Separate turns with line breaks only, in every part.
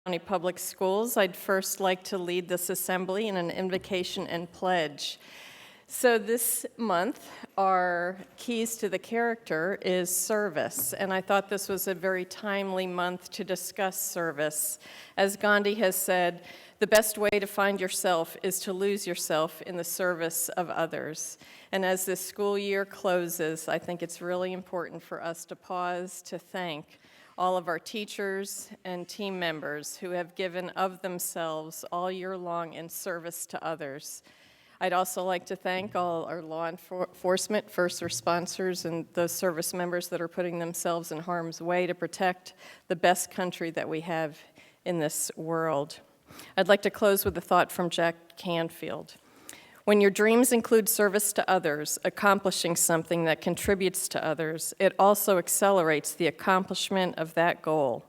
County Public Schools. I'd first like to lead this assembly in an invocation and pledge. So this month, our keys to the character is service, and I thought this was a very timely month to discuss service. As Gandhi has said, the best way to find yourself is to lose yourself in the service of others. And as this school year closes, I think it's really important for us to pause to thank all of our teachers and team members who have given of themselves all year long in service to others. I'd also like to thank all our law enforcement, first responders, and those service members that are putting themselves in harm's way to protect the best country that we have in this world. I'd like to close with a thought from Jack Canfield. When your dreams include service to others, accomplishing something that contributes to others, it also accelerates the accomplishment of that goal.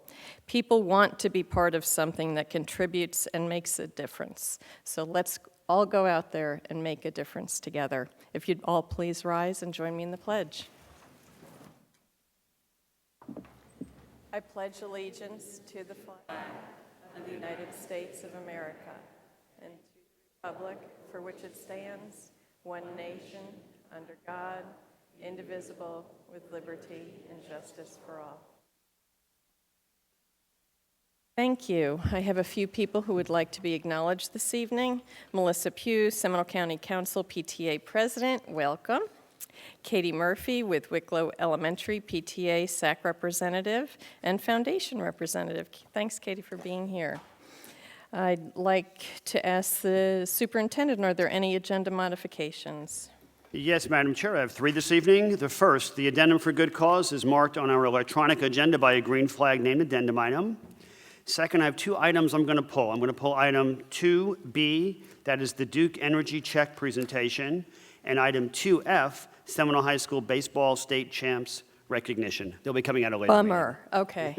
People want to be part of something that contributes and makes a difference. So let's all go out there and make a difference together. If you'd all please rise and join me in the pledge. I pledge allegiance to the flag of the United States of America and to the republic for which it stands, one nation, under God, indivisible, with liberty and justice for all. Thank you. I have a few people who would like to be acknowledged this evening. Melissa Pugh, Seminole County Council PTA President, welcome. Katie Murphy with Wicklow Elementary PTA SAC Representative and Foundation Representative. Thanks, Katie, for being here. I'd like to ask the superintendent, are there any agenda modifications?
Yes, Madam Chair, I have three this evening. The first, the addendum for good cause is marked on our electronic agenda by a green flag named addendum item. Second, I have two items I'm going to pull. I'm going to pull item 2B, that is the Duke Energy Check presentation, and item 2F, Seminole High School Baseball State Champs recognition. They'll be coming out a later
Bummer. Okay.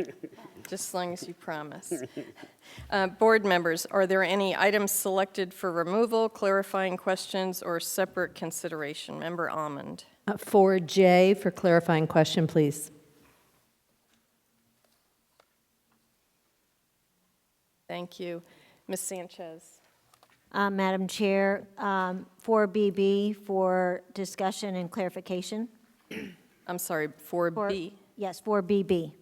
Just as long as you promise. Board members, are there any items selected for removal, clarifying questions, or separate consideration? Member Almond.
4J for clarifying question, please.
Thank you. Ms. Sanchez.
Madam Chair, 4BB for discussion and clarification.
I'm sorry, 4B.
Yes, 4BB.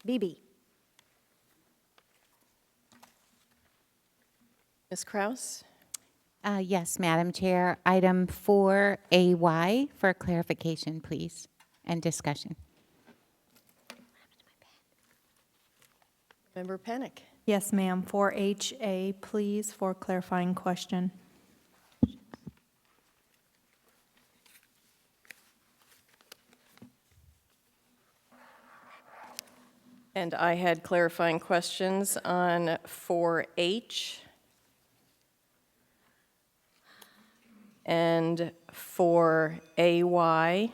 BB.
Ms. Kraus?
Yes, Madam Chair. Item 4AY for clarification, please, and discussion.
Member Penick?
Yes, ma'am. 4HA, please, for clarifying question.
And I had clarifying questions on 4H and 4AY.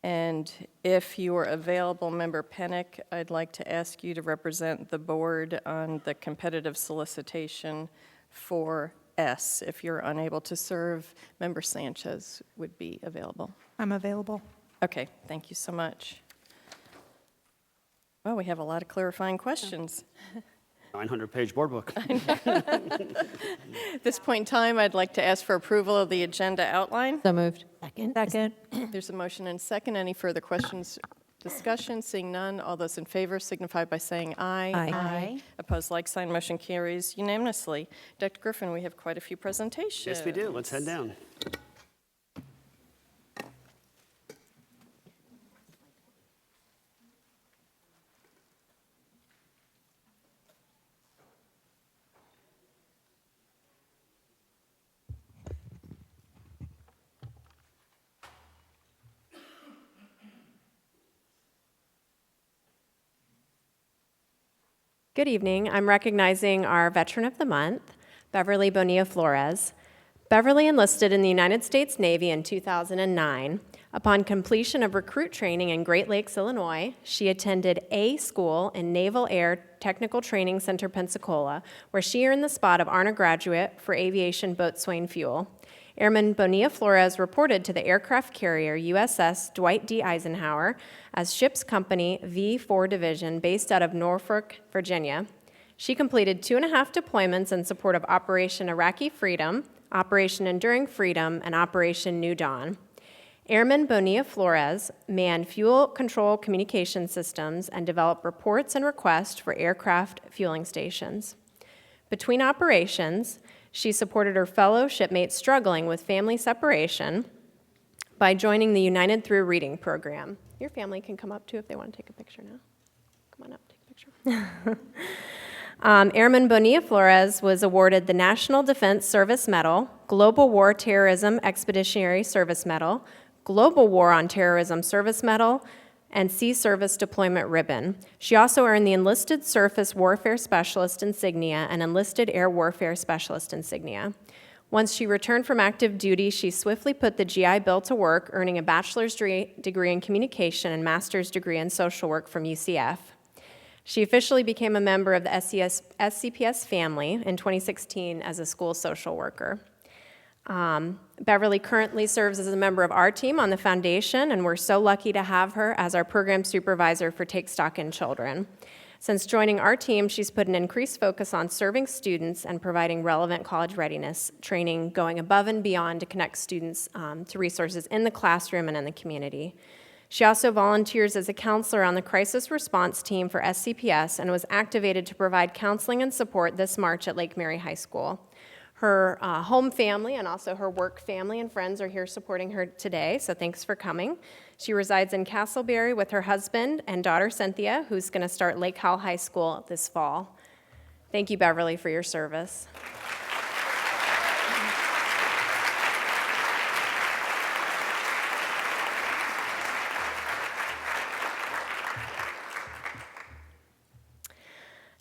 And if you are available, Member Penick, I'd like to ask you to represent the board on the competitive solicitation for S. If you're unable to serve, Member Sanchez would be available.
I'm available.
Okay, thank you so much. Well, we have a lot of clarifying questions.
900-page board book.
At this point in time, I'd like to ask for approval of the agenda outline.
So moved.
Second.
There's a motion and second. Any further questions, discussion? Seeing none, all those in favor signify by saying aye.
Aye.
Opposed, like sign. Motion carries unanimously. Dr. Griffin, we have quite a few presentations.
Yes, we do. Let's head down.
Good evening. I'm recognizing our Veteran of the Month, Beverly Bonilla Flores. Beverly enlisted in the United States Navy in 2009. Upon completion of recruit training in Great Lakes, Illinois, she attended A School in Naval Air Technical Training Center, Pensacola, where she earned the spot of honor graduate for aviation boatswain fuel. Airman Bonilla Flores reported to the aircraft carrier USS Dwight D. Eisenhower as Ship's Company V-4 Division based out of Norfolk, Virginia. She completed 2.5 deployments in support of Operation Iraqi Freedom, Operation Enduring Freedom, and Operation New Dawn. Airman Bonilla Flores manned fuel control communication systems and developed reports and requests for aircraft fueling stations. Between operations, she supported her fellow shipmates struggling with family separation by joining the United Through Reading program. Your family can come up too if they want to take a picture now. Come on up, take a picture. Airman Bonilla Flores was awarded the National Defense Service Medal, Global War Terrorism Expeditionary Service Medal, Global War on Terrorism Service Medal, and Sea Service Deployment Ribbon. She also earned the Enlisted Surface Warfare Specialist insignia and Enlisted Air Warfare Specialist insignia. Once she returned from active duty, she swiftly put the GI Bill to work, earning a bachelor's degree in communication and master's degree in social work from UCF. She officially became a member of the SCPS family in 2016 as a school social worker. Beverly currently serves as a member of our team on the foundation, and we're so lucky to have her as our program supervisor for Take Stock in Children. Since joining our team, she's put an increased focus on serving students and providing relevant college readiness training, going above and beyond to connect students to resources in the classroom and in the community. She also volunteers as a counselor on the crisis response team for SCPS and was activated to provide counseling and support this March at Lake Mary High School. Her home family and also her work family and friends are here supporting her today, so thanks for coming. She resides in Castleberry with her husband and daughter Cynthia, who's going to start Lake Howell High School this fall. Thank you, Beverly, for your service.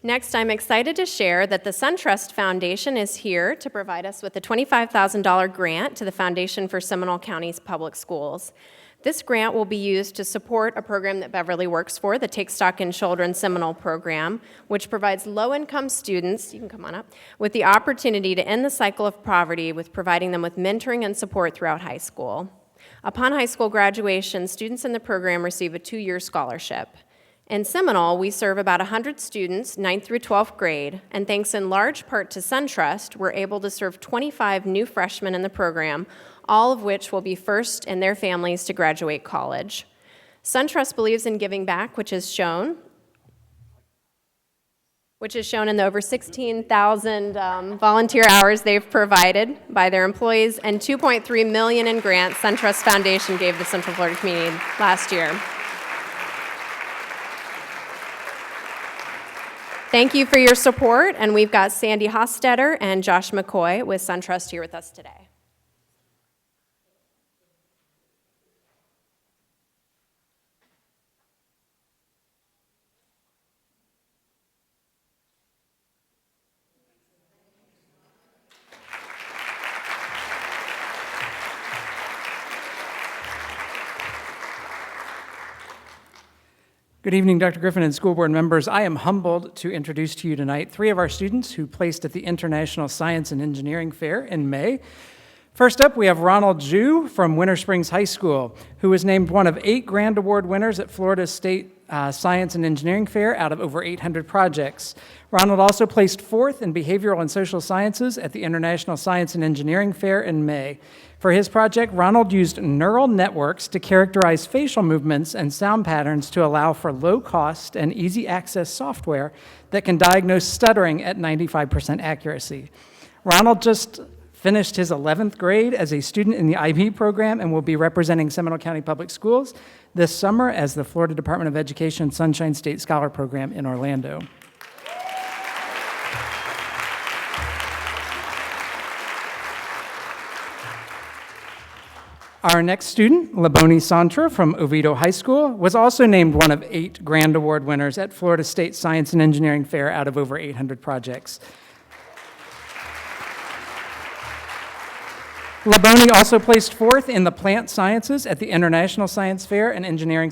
Next, I'm excited to share that the SunTrust Foundation is here to provide us with a $25,000 grant to the Foundation for Seminole County's Public Schools. This grant will be used to support a program that Beverly works for, the Take Stock in Children Seminole program, which provides low-income students, you can come on up, with the opportunity to end the cycle of poverty with providing them with mentoring and support throughout high school. Upon high school graduation, students in the program receive a 2-year scholarship. In Seminole, we serve about 100 students, 9th through 12th grade, and thanks in large part to SunTrust, we're able to serve 25 new freshmen in the program, all of which will be first in their families to graduate college. SunTrust believes in giving back, which is shown in the over 16,000 volunteer hours they've provided by their employees and $2.3 million in grants SunTrust Foundation gave the Central Florida community last year. Thank you for your support, and we've got Sandy Hostetter and Josh McCoy with SunTrust here with us today.
Good evening, Dr. Griffin and school board members. I am humbled to introduce to you tonight 3 of our students who placed at the International Science and Engineering Fair in May. First up, we have Ronald Ju from Winter Springs High School, who was named one of 8 Grand Award winners at Florida State Science and Engineering Fair out of over 800 projects. Ronald also placed 4th in Behavioral and Social Sciences at the International Science and Engineering Fair in May. For his project, Ronald used neural networks to characterize facial movements and sound patterns to allow for low-cost and easy-access software that can diagnose stuttering at 95% accuracy. Ronald just finished his 11th grade as a student in the IB program and will be representing Seminole County Public Schools this summer as the Florida Department of Education Sunshine State Scholar Program in Orlando. Our next student, Laboni Santra from Oviedo High School, was also named one of 8 Grand Award winners at Florida State Science and Engineering Fair out of over 800 projects. Laboni also placed 4th in the Plant Sciences at the International Science Fair and Engineering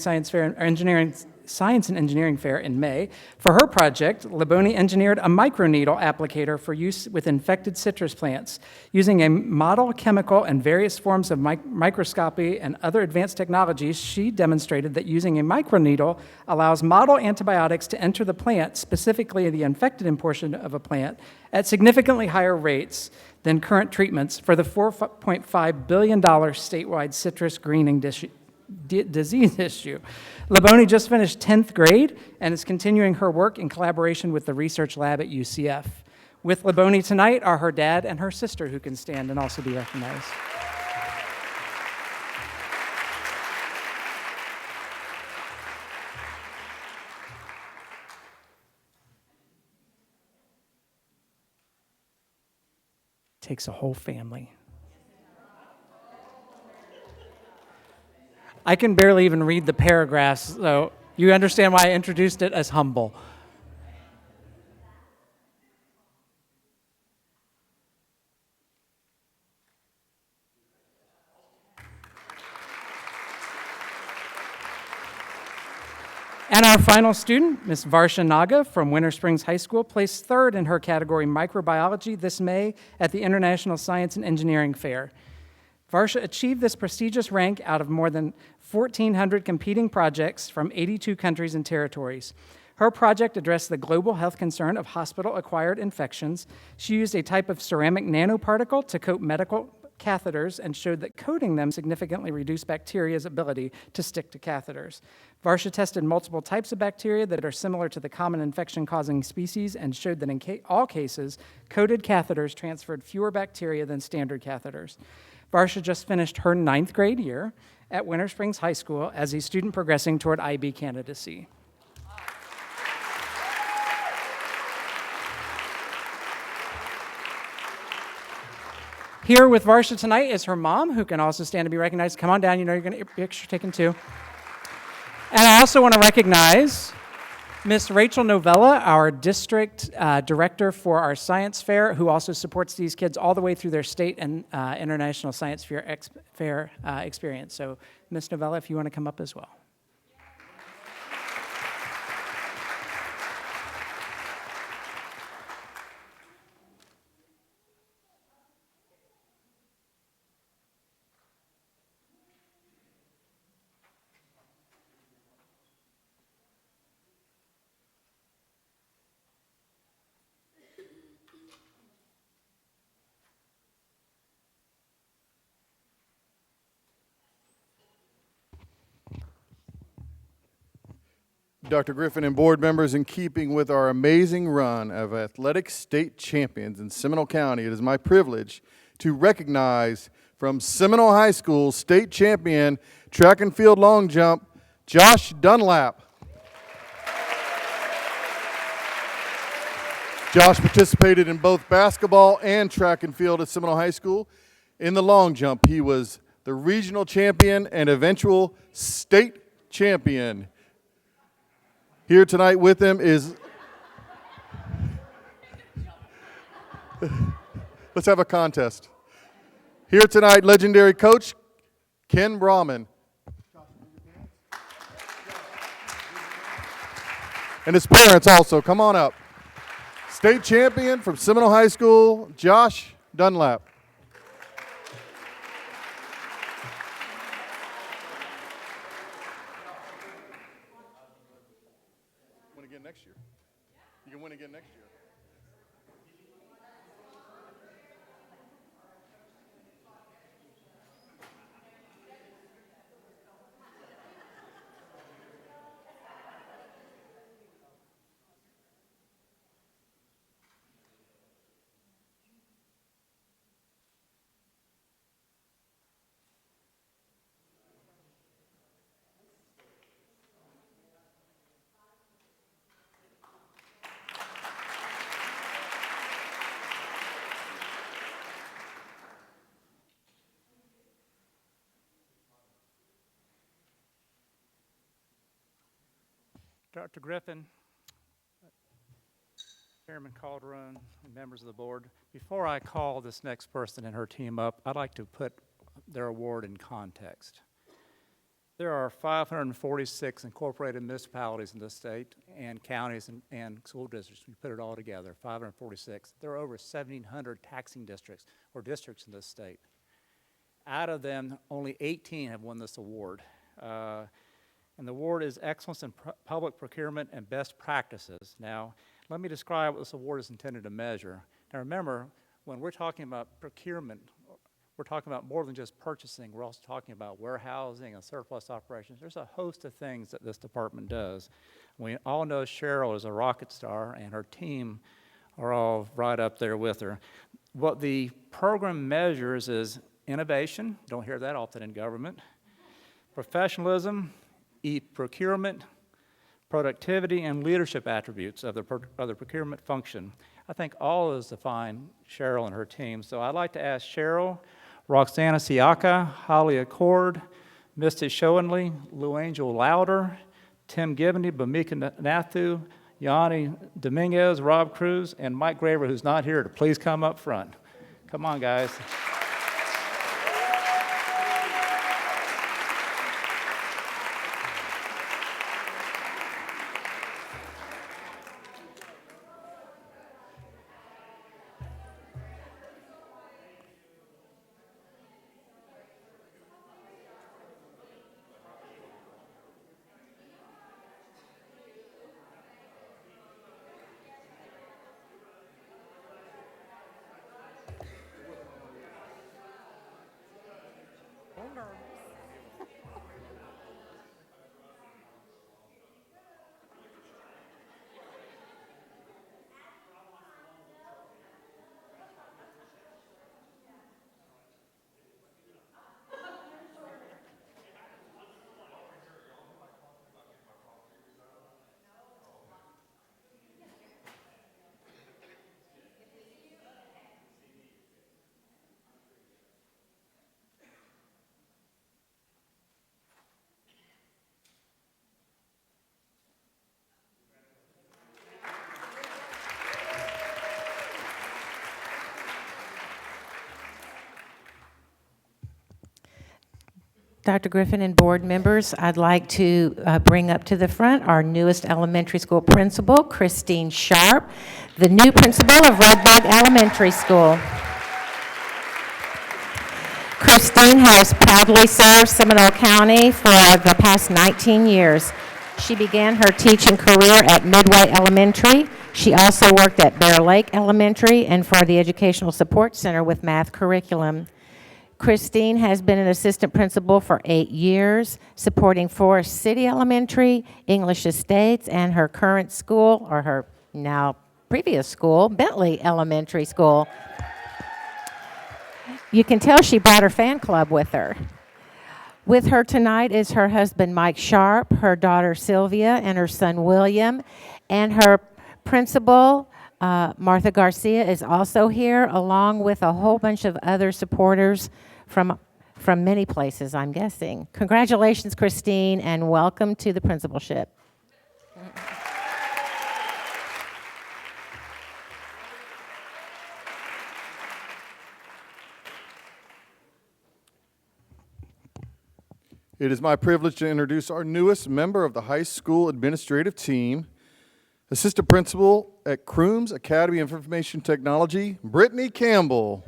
Science and Engineering Fair in May. For her project, Laboni engineered a microneedle applicator for use with infected citrus plants. Using a model chemical and various forms of microscopy and other advanced technologies, she demonstrated that using a microneedle allows model antibiotics to enter the plant, specifically the infected portion of a plant, at significantly higher rates than current treatments for the $4.5 billion statewide citrus greening disease issue. Laboni just finished 10th grade and is continuing her work in collaboration with the research lab at UCF. With Laboni tonight are her dad and her sister, who can stand and also be recognized. Takes a whole family. I can barely even read the paragraphs, so you understand why I introduced it as humble. And our final student, Ms. Varsha Naga from Winter Springs High School, placed third in her category Microbiology this May at the International Science and Engineering Fair. Varsha achieved this prestigious rank out of more than 1,400 competing projects from 82 countries and territories. Her project addressed the global health concern of hospital-acquired infections. She used a type of ceramic nanoparticle to coat medical catheters and showed that coating them significantly reduced bacteria's ability to stick to catheters. Varsha tested multiple types of bacteria that are similar to the common infection-causing species and showed that in all cases, coated catheters transferred fewer bacteria than standard catheters. Varsha just finished her 9th grade year at Winter Springs High School as a student progressing toward IB candidacy. Here with Varsha tonight is her mom, who can also stand to be recognized. Come on down, you know you're going to get a picture taken too. And I also want to recognize Miss Rachel Novella, our district director for our science fair, who also supports these kids all the way through their state and international science fair experience. So Miss Novella, if you want to come up as well.
Dr. Griffin and board members, in keeping with our amazing run of athletic state champions in Seminole County, it is my privilege to recognize from Seminole High School state champion track and field long jump, Josh Dunlap. Josh participated in both basketball and track and field at Seminole High School. In the long jump, he was the regional champion and eventual state champion. Here tonight with him is, let's have a contest. Here tonight, legendary coach Ken Brahman. And his parents also, come on up. State champion from Seminole High School, Josh Dunlap. Win again next year. You can win again next year.
Dr. Griffin, Chairman Calderon, and members of the board, before I call this next person and her team up, I'd like to put their award in context.
There are 546 incorporated municipalities in this state, and counties and school districts. We put it all together, 546. There are over 1,700 taxing districts or districts in this state. Out of them, only 18 have won this award. And the award is Excellence in Public Procurement and Best Practices. Now, let me describe what this award is intended to measure. Now remember, when we're talking about procurement, we're talking about more than just purchasing. We're also talking about warehousing and surplus operations. There's a host of things that this department does. We all know Cheryl is a rocket star, and her team are all right up there with her. What the program measures is innovation. Don't hear that often in government. Professionalism, procurement, productivity, and leadership attributes of the procurement function. I think all of those define Cheryl and her team. So I'd like to ask Cheryl, Roxana Siaka, Holly Accord, Misty Schoenley, Lou Angel Louder, Tim Gibney, Bamika Nathu, Yanni Dominguez, Rob Cruz, and Mike Graver, who's not here, to please come up front. Come on, guys.
Dr. Griffin and board members, I'd like to bring up to the front our newest elementary school principal, Christine Sharp, the new principal of Redbud Elementary School. Christine has proudly served Seminole County for the past 19 years. She began her teaching career at Midway Elementary. She also worked at Bear Lake Elementary and for the Educational Support Center with math curriculum. Christine has been an assistant principal for 8 years, supporting Forest City Elementary, English Estates, and her current school, or her now previous school, Bentley Elementary School. You can tell she brought her fan club with her. With her tonight is her husband, Mike Sharp, her daughter, Sylvia, and her son, William, and her principal, Martha Garcia, is also here, along with a whole bunch of other supporters from many places, I'm guessing. Congratulations, Christine, and welcome to the principalship.
It is my privilege to introduce our newest member of the high school administrative team, Assistant Principal at Crooms Academy of Information Technology, Brittany Campbell.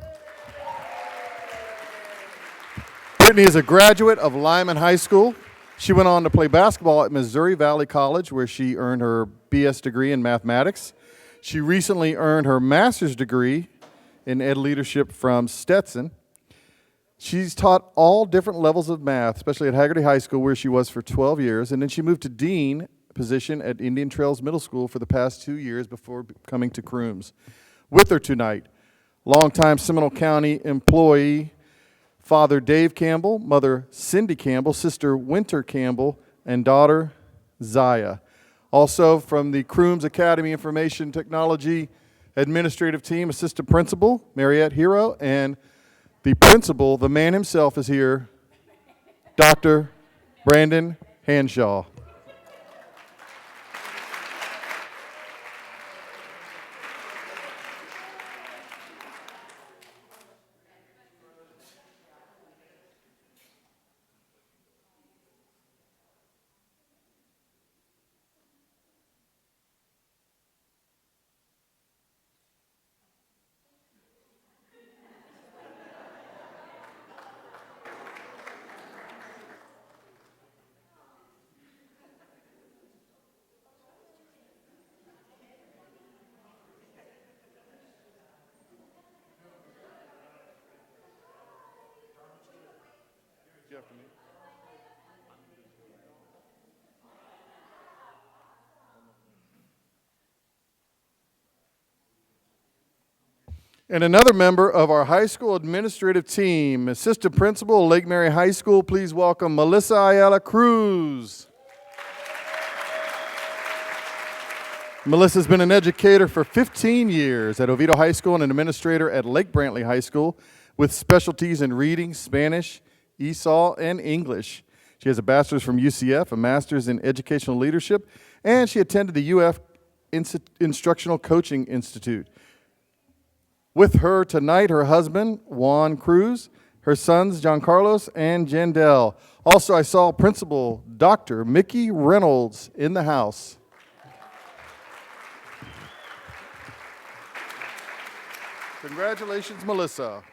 Brittany is a graduate of Lyman High School. She went on to play basketball at Missouri Valley College, where she earned her BS degree in mathematics. She recently earned her master's degree in ed leadership from Stetson. She's taught all different levels of math, especially at Haggerty High School, where she was for 12 years, and then she moved to dean position at Indian Trails Middle School for the past 2 years before coming to Crooms. With her tonight, longtime Seminole County employee, Father Dave Campbell, Mother Cindy Campbell, Sister Winter Campbell, and daughter Zaya. Also from the Crooms Academy Information Technology Administrative Team, Assistant Principal, Mariette Hero, and the principal, the man himself, is here, Dr. Brandon Hanshaw. And another member of our high school administrative team, Assistant Principal, Lake Mary High School, please welcome Melissa Ayala Cruz. Melissa's been an educator for 15 years at Oviedo High School and an administrator at Lake Brantley High School with specialties in reading, Spanish, ESOL, and English. She has a bachelor's from UCF, a master's in educational leadership, and she attended the UF Instructional Coaching Institute. With her tonight, her husband, Juan Cruz, her sons, John Carlos and Jandel. Also, I saw Principal Dr. Mickey Reynolds in the house. Congratulations, Melissa.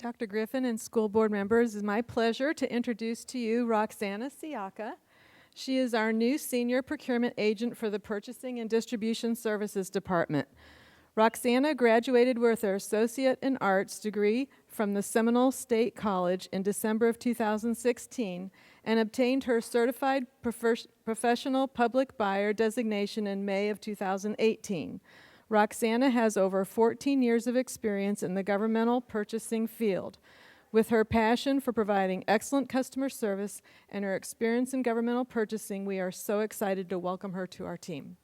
Dr. Griffin and school board members, it's my pleasure to introduce to you Roxana Siaka. She is our new senior procurement agent for the Purchasing and Distribution Services Department. Roxana graduated with her Associate in Arts degree from the Seminole State College in December of 2016 and obtained her Certified Professional Public Buyer designation in May of 2018. Roxana has over 14 years of experience in the governmental purchasing field. With her passion for providing excellent customer service and her experience in governmental purchasing, we are so excited to welcome her to our team.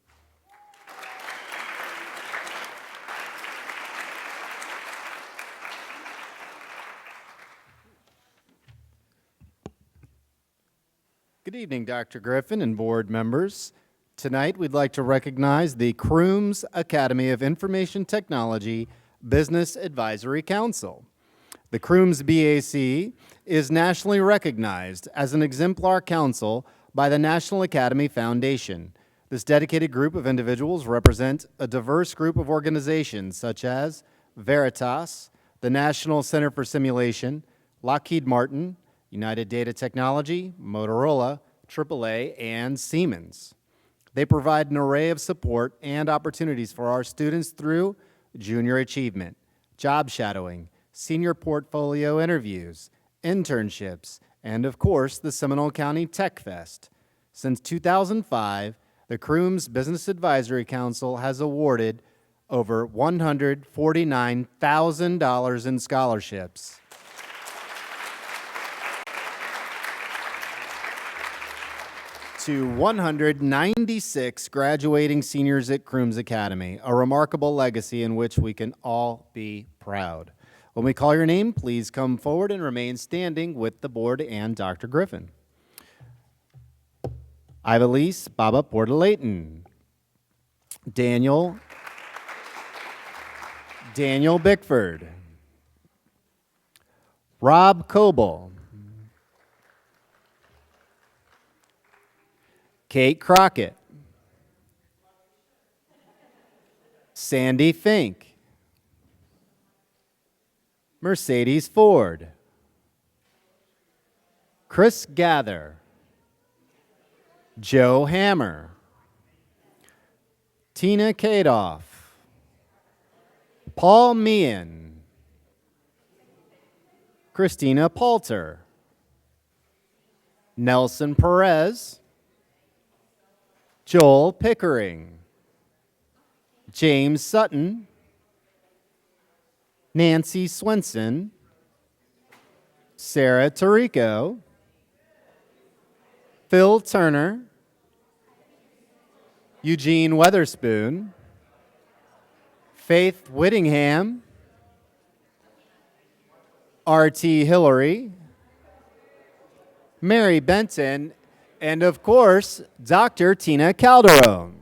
Good evening, Dr. Griffin and board members. Tonight, we'd like to recognize the Crooms Academy of Information Technology Business Advisory Council. The Crooms BAC is nationally recognized as an exemplar council by the National Academy Foundation. This dedicated group of individuals represent a diverse group of organizations such as Veritas, the National Center for Simulation, Lockheed Martin, United Data Technology, Motorola, AAA, and Siemens. They provide an array of support and opportunities for our students through junior achievement, job shadowing, senior portfolio interviews, internships, and of course, the Seminole County Tech Fest. Since 2005, the Crooms Business Advisory Council has awarded over $149,000 in scholarships to 196 graduating seniors at Crooms Academy, a remarkable legacy in which we can all be proud. When we call your name, please come forward and remain standing with the board and Dr. Griffin. Ivalise Baba Portalayton. Daniel Bickford. Rob Coble. Kate Crockett. Sandy Fink. Mercedes Ford. Chris Gather. Joe Hammer. Tina Kadoff. Paul Meehan. Christina Palter. Nelson Perez. Joel Pickering. James Sutton. Nancy Swenson. Sarah Tarico, Phil Turner, Eugene Weatherspoon, Faith Whittingham, R.T. Hillary, Mary Benton, and of course, Dr. Tina Calderon.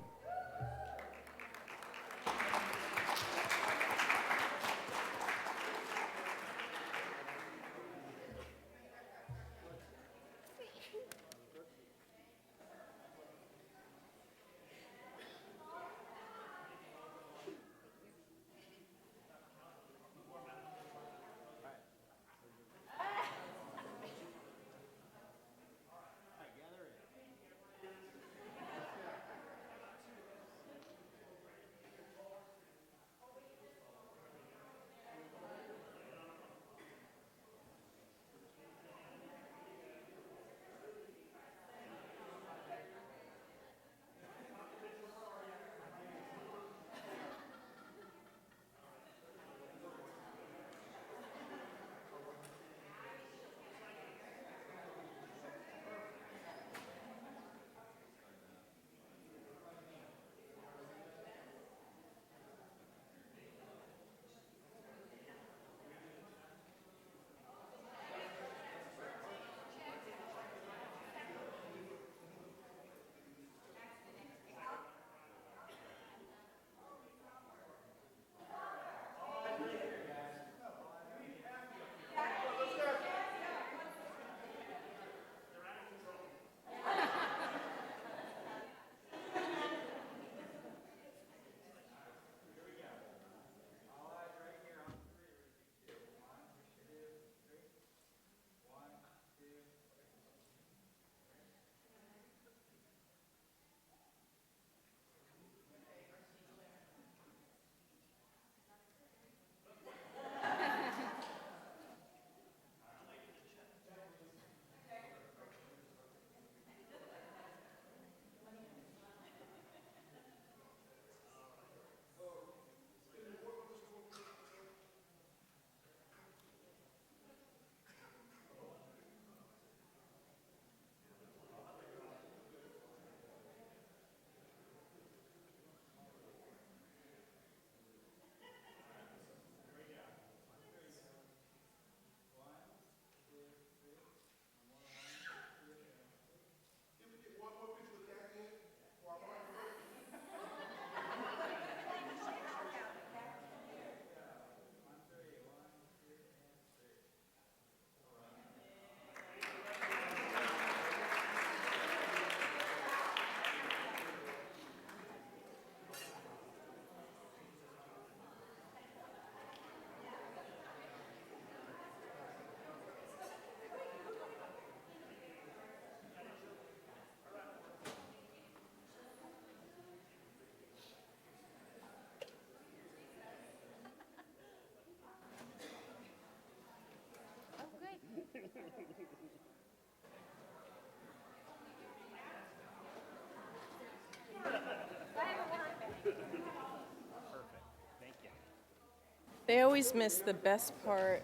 They always miss the best part.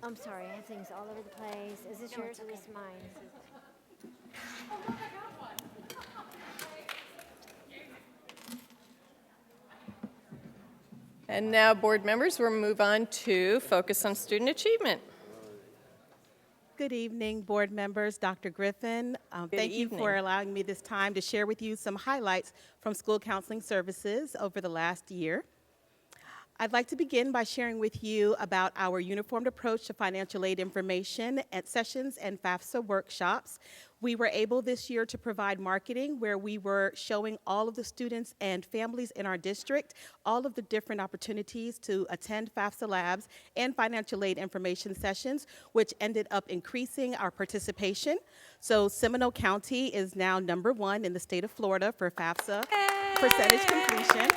I'm sorry, I have things all over the place. Is this yours or is this mine?
And now, board members, we'll move on to focus on student achievement.
Good evening, board members, Dr. Griffin. Thank you
evening.
for allowing me this time to share with you some highlights from school counseling services over the last year. I'd like to begin by sharing with you about our uniformed approach to financial aid information at sessions and FAFSA workshops. We were able this year to provide marketing where we were showing all of the students and families in our district all of the different opportunities to attend FAFSA labs and financial aid information sessions, which ended up increasing our participation. So Seminole County is now #1 in the state of Florida for FAFSA percentage completion.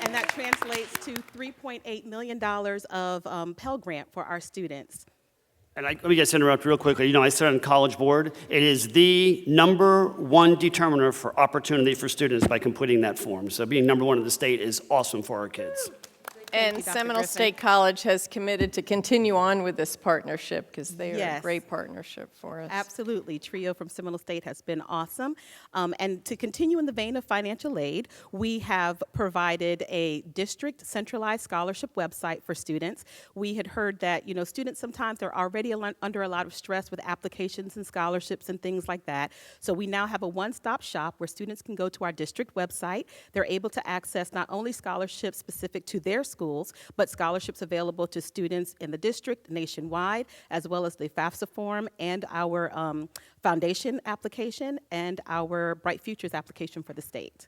And that translates to $3.8 million of Pell Grant for our students.
And let me just interrupt real quickly. You know, I sit on College Board. It is the #1 determiner for opportunity for students by completing that form. So being #1 in the state is awesome for our kids.
And
you, Dr.
Seminole
Griffin.
State College has committed to continue on with this partnership because they are a
Yes.
great partnership for us.
Absolutely. TRIO from Seminole State has been awesome. And to continue in the vein of financial aid, we have provided a district centralized scholarship website for students. We had heard that, students sometimes are already under a lot of stress with applications and scholarships and things like that. So we now have a one-stop shop where students can go to our district website. They're able to access not only scholarships specific to their schools, but scholarships available to students in the district nationwide, as well as the FAFSA form and our foundation application and our Bright Futures application for the state.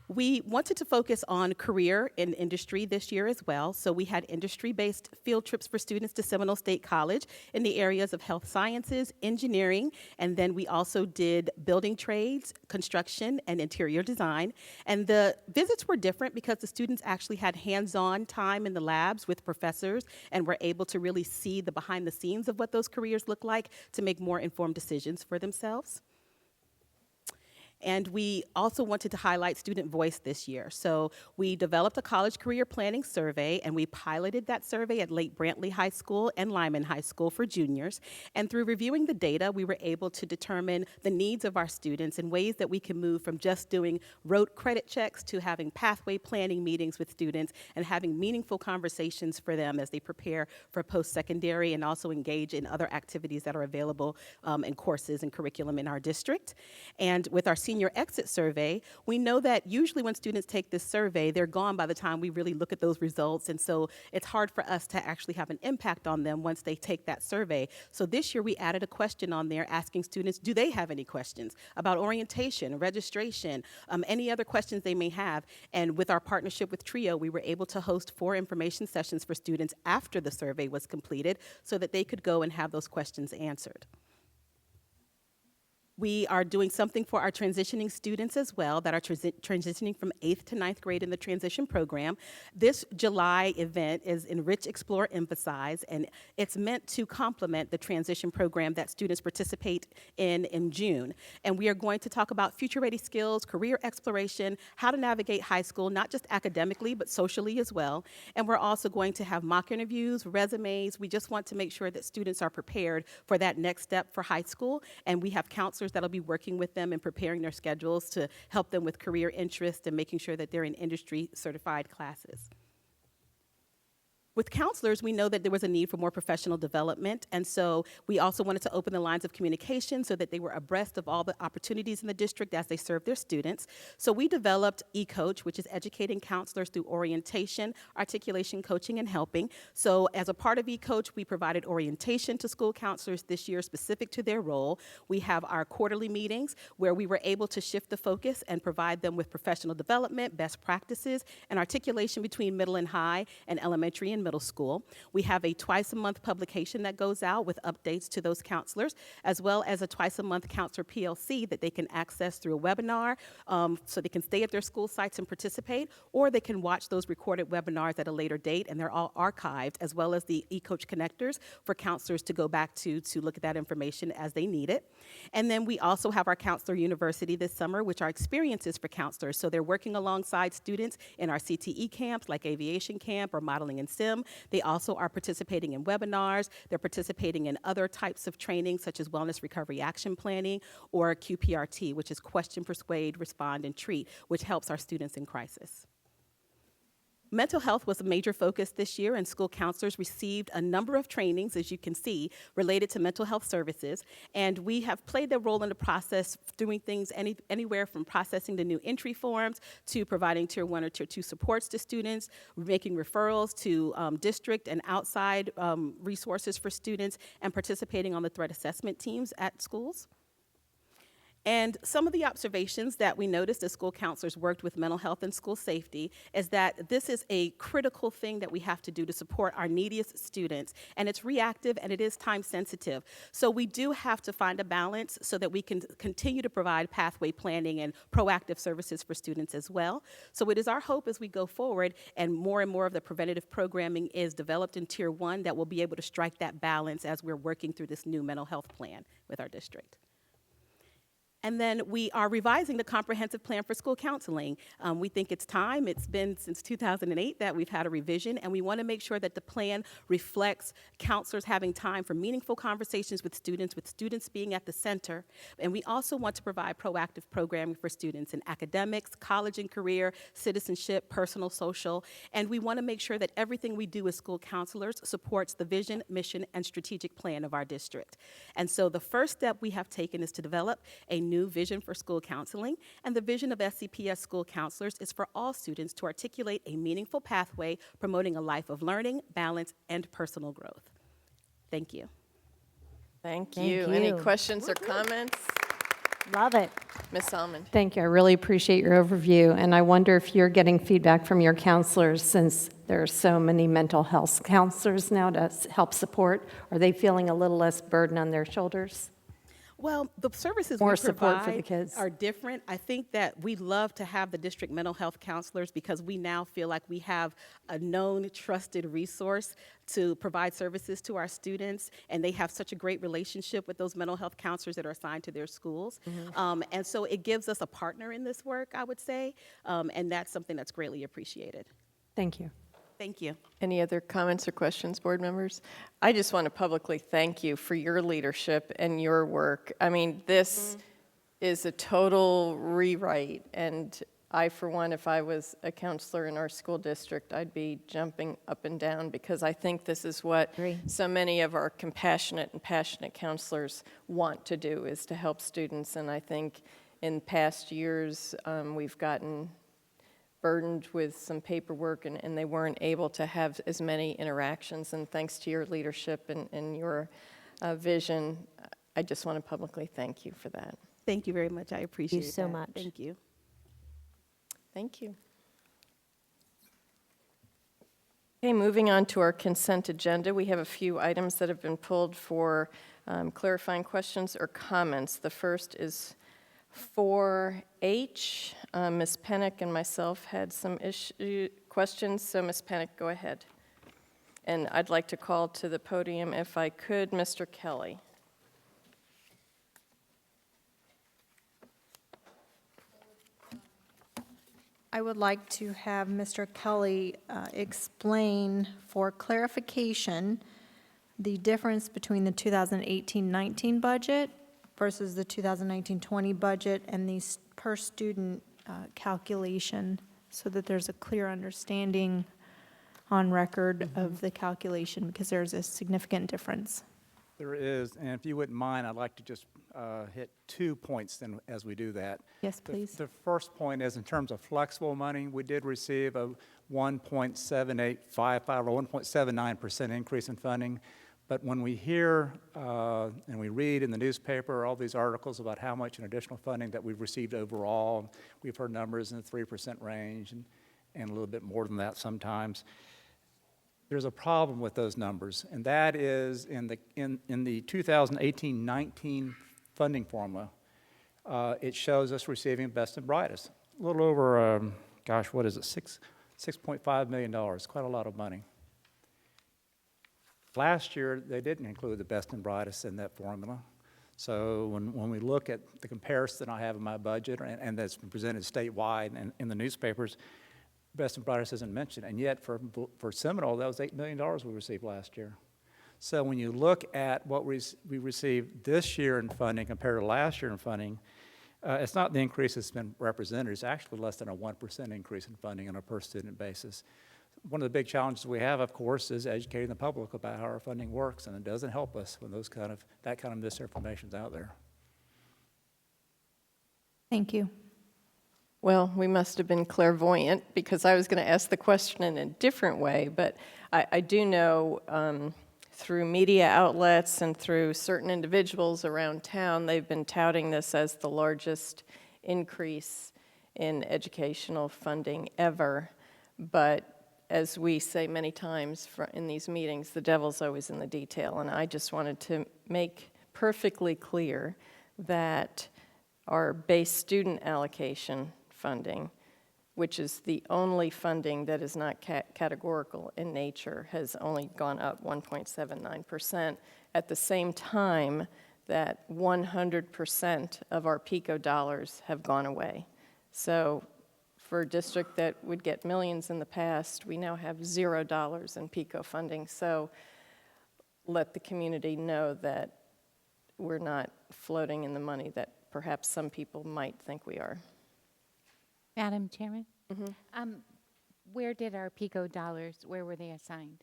We wanted to focus on career and industry this year as well, so we had industry-based field trips for students to Seminole State College in the areas of health sciences, engineering, and then we also did building trades, construction, and interior design. And the visits were different because the students actually had hands-on time in the labs with professors and were able to really see the behind the scenes of what those careers look like to make more informed decisions for themselves. And we also wanted to highlight student voice this year. So we developed a college career planning survey, and we piloted that survey at Lake Brantley High School and Lyman High School for juniors. And through reviewing the data, we were able to determine the needs of our students and ways that we can move from just doing rote credit checks to having pathway planning meetings with students and having meaningful conversations for them as they prepare for post-secondary and also engage in other activities that are available in courses and curriculum in our district. And with our senior exit survey, we know that usually when students take this survey, they're gone by the time we really look at those results, and so it's hard for us to actually have an impact on them once they take that survey. So this year we added a question on there asking students, do they have any questions about orientation, registration, any other questions they may have, and with our partnership with TRIO, we were able to host 4 information sessions for students after the survey was completed so that they could go and have those questions answered. We are doing something for our transitioning students as well that are transitioning from 8th to 9th grade in the transition program. This July event is Enrich, Explore, Emphasize, and it's meant to complement the transition program that students participate in June. And we are going to talk about future-ready skills, career exploration, how to navigate high school, not just academically, but socially as well. And we're also going to have mock interviews, resumes. We just want to make sure that students are prepared for that next step for high school, and we have counselors that'll be working with them and preparing their schedules to help them with career interest and making sure that they're in industry certified classes. With counselors, we know that there was a need for more professional development, and so we also wanted to open the lines of communication so that they were abreast of all the opportunities in the district as they serve their students. So we developed eCoach, which is educating counselors through orientation, articulation, coaching, and helping. So as a part of eCoach, we provided orientation to school counselors this year specific to their role. We have our quarterly meetings where we were able to shift the focus and provide them with professional development, best practices, and articulation between middle and high and elementary and middle school. We have a twice-a-month publication that goes out with updates to those counselors, as well as a twice-a-month counselor PLC that they can access through a webinar, so they can stay at their school sites and participate, or they can watch those recorded webinars at a later date, and they're all archived, as well as the eCoach connectors for counselors to go back to look at that information as they need it. And then we also have our Counselor University this summer, which are experiences for counselors. So they're working alongside students in our CTE camps, like Aviation Camp or Modeling in STEM. They also are participating in webinars. They're participating in other types of training, such as Wellness Recovery Action Planning or QPRT, which is Question, Persuade, Respond, and Treat, which helps our students in crisis. Mental health was a major focus this year, and school counselors received a number of trainings, as you can see, related to mental health services. And we have played a role in the process, doing things anywhere from processing the new entry forms to providing Tier 1 or Tier 2 supports to students, making referrals to district and outside resources for students, and participating on the threat assessment teams at schools. And some of the observations that we noticed as school counselors worked with mental health and school safety is that this is a critical thing that we have to do to support our neediest students. And it's reactive and it is time sensitive. So we do have to find a balance so that we can continue to provide pathway planning and proactive services for students as well. So it is our hope as we go forward and more of the preventative programming is developed in Tier 1 that we'll be able to strike that balance as we're working through this new mental health plan with our district. And then we are revising the comprehensive plan for school counseling. We think it's time. It's been since 2008 that we've had a revision, and we want to make sure that the plan reflects counselors having time for meaningful conversations with students being at the center. And we also want to provide proactive programming for students in academics, college and career, citizenship, personal, social. And we want to make sure that everything we do as school counselors supports the vision, mission, and strategic plan of our district. And so the first step we have taken is to develop a new vision for school counseling. And the vision of SCPS school counselors is for all students to articulate a meaningful pathway promoting a life of learning, balance, and personal growth. Thank you.
Thank
Thank
you. Any
you.
questions or comments?
Love it.
Ms. Almond?
Thank you. I really appreciate your overview, and I wonder if you're getting feedback from your counselors, since there are so many mental health counselors now to help support. Are they feeling a little less burden on their shoulders?
Well, the services
More
we
support for the
provide
kids.
are different. I think that we love to have the district mental health counselors because we now feel like we have a known, trusted resource to provide services to our students, and they have such a great relationship with those mental health counselors that are assigned to their schools. And so it gives us a partner in this work, I would say, and that's something that's greatly appreciated.
Thank you.
Thank you.
Any other comments or questions, board members? I just want to publicly thank you for your leadership and your work. I mean, this is a total rewrite, and I, for one, if I was a counselor in our school district, I'd be jumping up and down, because I think this is what so many of our compassionate and passionate counselors want to do, is to help students. And I think in past years, we've gotten burdened with some paperwork, and they weren't able to have as many interactions. And thanks to your leadership and your vision, I just want to publicly thank you for that.
Thank you very much. I appreciate it.
so much.
Thank you.
Thank you. Okay, moving on to our consent agenda. We have a few items that have been pulled for clarifying questions or comments. The first is 4H. Ms. Pennick and myself had some questions, so Ms. Pennick, go ahead. And I'd like to call to the podium, if I could, Mr. Kelly.
I would like to have Mr. Kelly explain for clarification the difference between the 2018-19 budget versus the 2019-20 budget and the per student calculation, so that there's a clear understanding on record of the calculation, because there's a significant difference.
There is, and if you wouldn't mind, I'd like to just hit 2 points then as we do that.
Yes, please.
The first point is, in terms of flexible money, we did receive a 1.7855 or 1.79% increase in funding. But when we hear and we read in the newspaper all these articles about how much in additional funding that we've received overall, we've heard numbers in the 3% range and a little bit more than that sometimes. There's a problem with those numbers, and that is in the 2018-19 funding formula, it shows us receiving best and brightest. A little over, gosh, what is it, $6.5 million, quite a lot of money. Last year, they didn't include the best and brightest in that formula. So when we look at the comparison I have in my budget, and that's been presented statewide and in the newspapers, best and brightest isn't mentioned. And yet for Seminole, that was $8 million we received last year. So when you look at what we received this year in funding compared to last year in funding, it's not the increase that's been represented. It's actually less than a 1% increase in funding on a per student basis. One of the big challenges we have, of course, is educating the public about how our funding works, and it doesn't help us when that kind of misinformation is out there.
Thank you.
Well, we must have been clairvoyant, because I was going to ask the question in a different way, but I do know through media outlets and through certain individuals around town, they've been touting this as the largest increase in educational funding ever. But as we say many times in these meetings, the devil's always in the detail, and I just wanted to make perfectly clear that our base student allocation funding, which is the only funding that is not categorical in nature, has only gone up 1.79%. At the same time, that 100% of our PICO dollars have gone away. So for a district that would get millions in the past, we now have $0 in PICO funding. So let the community know that we're not floating in the money that perhaps some people might think we are.
Madam Chairman? Where did our PICO dollars, where were they assigned?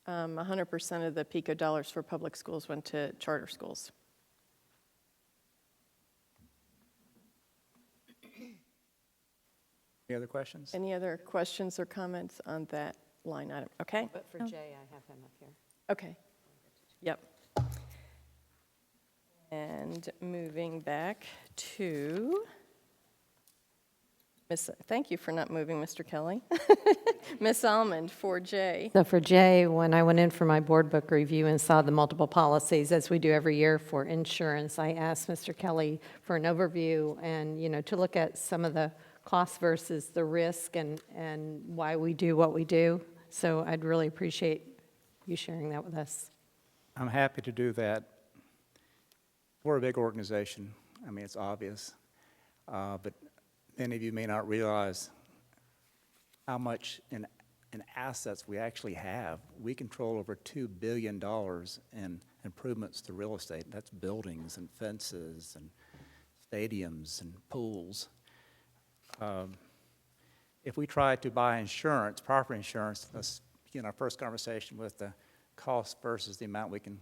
100% of the PICO dollars for public schools went to charter schools.
Any other questions?
Any other questions or comments on that line item? Okay?
But for Jay, I have him up here.
Okay. Yep. And moving back to thank you for not moving, Mr. Kelly. Miss Almond for Jay.
So for Jay, when I went in for my board book review and saw the multiple policies, as we do every year for insurance, I asked Mr. Kelly for an overview and, to look at some of the costs versus the risk and why we do what we do. So I'd really appreciate you sharing that with us.
I'm happy to do that. We're a big organization. I mean, it's obvious. But many of you may not realize how much in assets we actually have. We control over $2 billion in improvements to real estate. That's buildings and fences and stadiums and pools. If we try to buy insurance, property insurance, let's begin our first conversation with the cost versus the amount we can,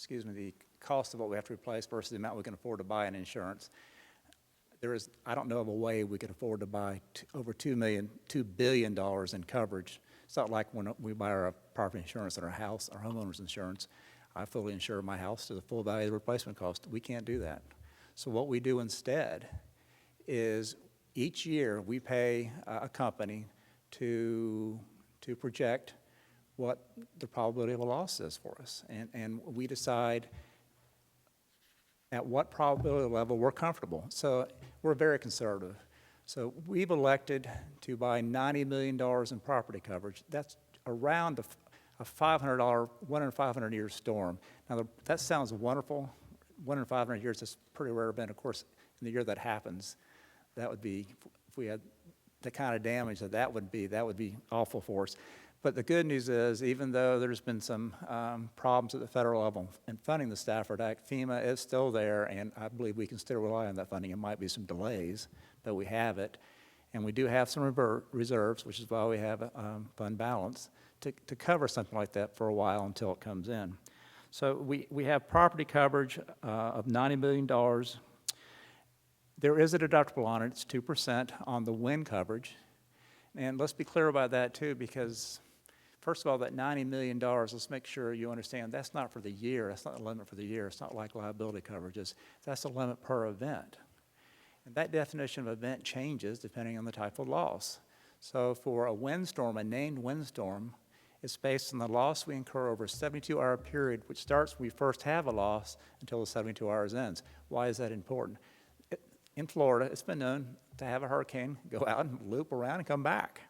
the cost of what we have to replace versus the amount we can afford to buy in insurance. I don't know of a way we could afford to buy over $2 billion in coverage. It's not like when we buy our property insurance on our house, our homeowner's insurance. I fully insure my house to the full value of the replacement cost. We can't do that. So what we do instead is each year we pay a company to project what the probability of a loss is for us. And we decide at what probability level we're comfortable. So we're very conservative. So we've elected to buy $90 million in property coverage. That's around a $500, 1 in 500 year storm. Now that sounds wonderful. 1 in 500 years is a pretty rare event. Of course, in the year that happens, that would be, if we had the kind of damage that would be awful for us. But the good news is, even though there's been some problems at the federal level in funding the Stafford Act, FEMA is still there, and I believe we can still rely on that funding. It might be some delays, but we have it. And we do have some reserves, which is why we have a fund balance, to cover something like that for a while until it comes in. So we have property coverage of $90 million. There is a deductible on it. It's 2% on the wind coverage. And let's be clear about that, too, because first of all, that $90 million, let's make sure you understand, that's not for the year. That's not the limit for the year. It's not like liability coverages. That's the limit per event. And that definition of event changes depending on the type of loss. So for a windstorm, a named windstorm, it's based on the loss we incur over a 72-hour period, which starts when we first have a loss until the 72 hours ends. Why is that important? In Florida, it's been known to have a hurricane go out and loop around and come back.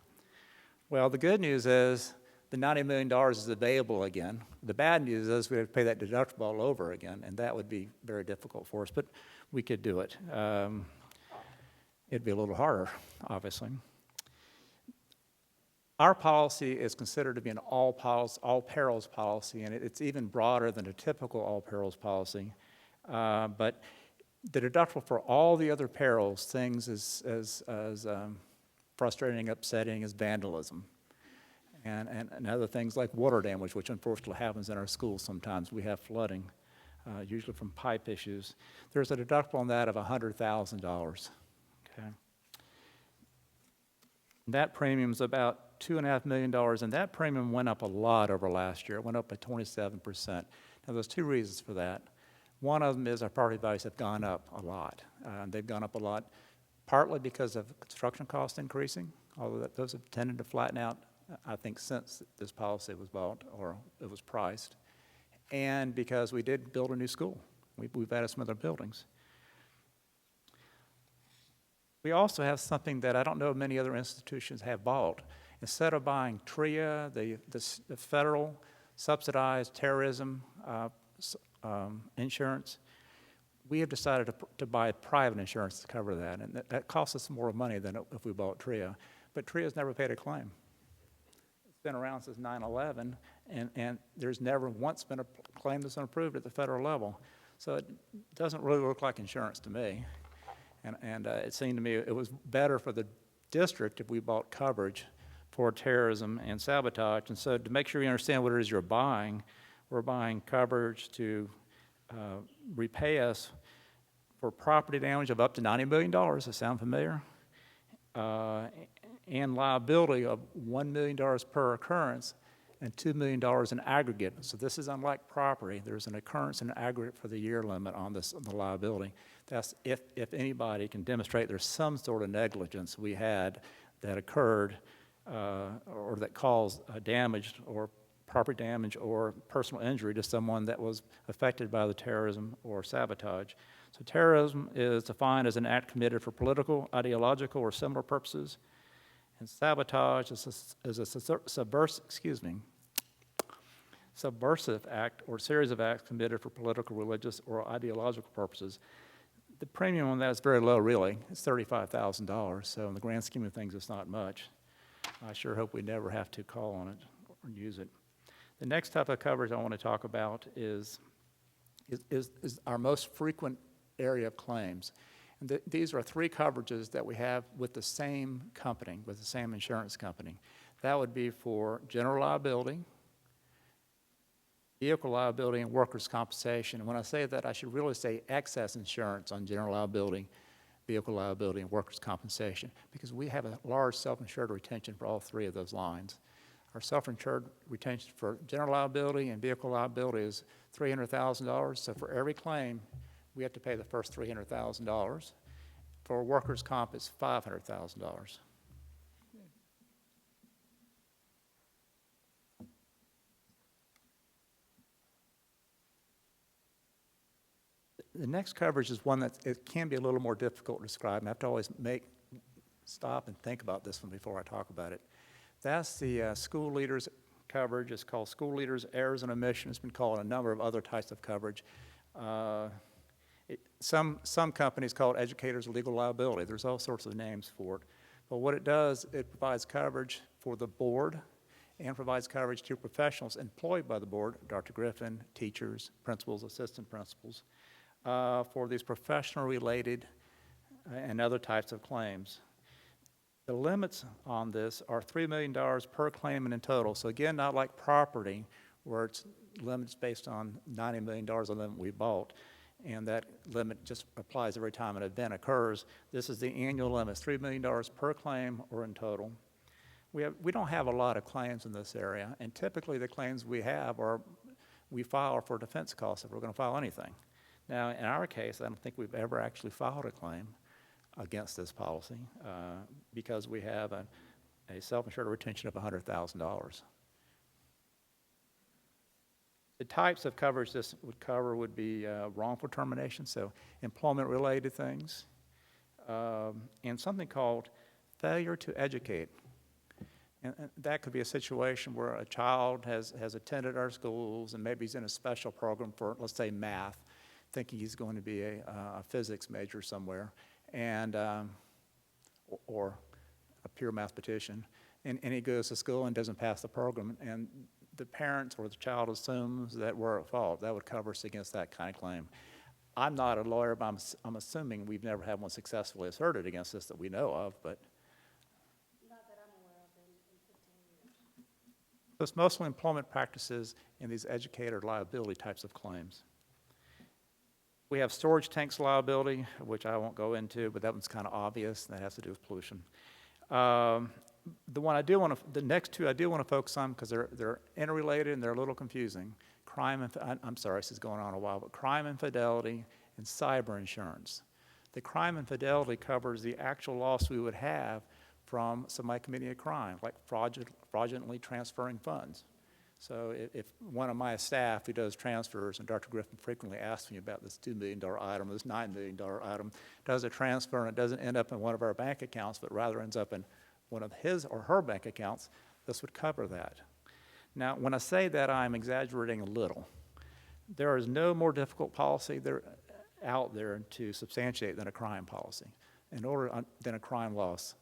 Well, the good news is the $90 million is available again. The bad news is we have to pay that deductible all over again, and that would be very difficult for us, but we could do it. It'd be a little harder, obviously. Our policy is considered to be an all perils policy, and it's even broader than a typical all perils policy. But the deductible for all the other perils, things as frustrating, upsetting as vandalism, and other things like water damage, which unfortunately happens in our schools sometimes. We have flooding, usually from pipe issues. There's a deductible on that of $100,000. Okay. That premium is about $2.5 million, and that premium went up a lot over last year. It went up by 27%. Now, there's two reasons for that. One of them is our property values have gone up a lot. They've gone up a lot partly because of construction costs increasing, although those have tended to flatten out, I think, since this policy was bought or it was priced, and because we did build a new school. We've added some other buildings. We also have something that I don't know many other institutions have bought. Instead of buying TRIA, the federal subsidized terrorism insurance, we have decided to buy private insurance to cover that, and that costs us more money than if we bought TRIA. But TRIA's never paid a claim. It's been around since 9/11, and there's never once been a claim that's been approved at the federal level. So it doesn't really look like insurance to me. And it seemed to me it was better for the district if we bought coverage for terrorism and sabotage. And so to make sure you understand what it is you're buying, we're buying coverage to repay us for property damage of up to $90 million. Does that sound familiar? And liability of $1 million per occurrence and $2 million in aggregate. So this is unlike property. There's an occurrence and an aggregate for the year limit on this, the liability. That's if anybody can demonstrate there's some sort of negligence we had that occurred or that caused damage or property damage or personal injury to someone that was affected by the terrorism or sabotage. So terrorism is defined as an act committed for political, ideological, or similar purposes. And sabotage is a subversive act or series of acts committed for political, religious, or ideological purposes. The premium on that is very low, really. It's $35,000, so in the grand scheme of things, it's not much. I sure hope we never have to call on it or use it. The next type of coverage I want to talk about is our most frequent area of claims. And these are three coverages that we have with the same company, with the same insurance company. That would be for general liability, vehicle liability, and workers' compensation. And when I say that, I should really say excess insurance on general liability, vehicle liability, and workers' compensation, because we have a large self-insured retention for all three of those lines. Our self-insured retention for general liability and vehicle liability is $300,000, so for every claim, we have to pay the first $300,000. For workers' comp, it's $500,000. The next coverage is one that it can be a little more difficult to describe, and I have to always stop and think about this one before I talk about it. That's the school leaders coverage. It's called school leaders errors and omissions. It's been called a number of other types of coverage. Some companies call it educators' legal liability. There's all sorts of names for it. But what it does, it provides coverage for the board and provides coverage to professionals employed by the board, Dr. Griffin, teachers, principals, assistant principals, for these professional-related and other types of claims. The limits on this are $3 million per claimant in total. So again, not like property, where it's limits based on $90 million of limit we bought, and that limit just applies every time an event occurs. This is the annual limit, $3 million per claim or in total. We don't have a lot of claims in this area, and typically the claims we have are we file for defense costs if we're going to file anything. Now, in our case, I don't think we've ever actually filed a claim against this policy because we have a self-insured retention of $100,000. The types of coverage this would cover would be wrongful termination, so employment-related things, and something called failure to educate. And that could be a situation where a child has attended our schools and maybe he's in a special program for, let's say, math, thinking he's going to be a physics major somewhere, and or a pure mathematician, and he goes to school and doesn't pass the program, and the parents or the child assumes that we're at fault. That would cover us against that kind of claim. I'm not a lawyer, but I'm assuming we've never had one successfully asserted against us that we know of, but. Not that I'm aware of in 15 years. So it's mostly employment practices and these educator liability types of claims. We have storage tanks liability, which I won't go into, but that one's kind of obvious. That has to do with pollution. The next two I do want to focus on because they're interrelated and they're a little confusing. I'm sorry, this is going on a while, but crime and fidelity and cyber insurance. The crime and fidelity covers the actual loss we would have from somebody committing a crime, like fraudulently transferring funds. So if one of my staff who does transfers, and Dr. Griffin frequently asks me about this $2 million item, this $9 million item, does a transfer and it doesn't end up in one of our bank accounts, but rather ends up in one of his or her bank accounts, this would cover that. Now, when I say that, I'm exaggerating a little. There is no more difficult policy out there to substantiate than a crime policy, than a crime loss.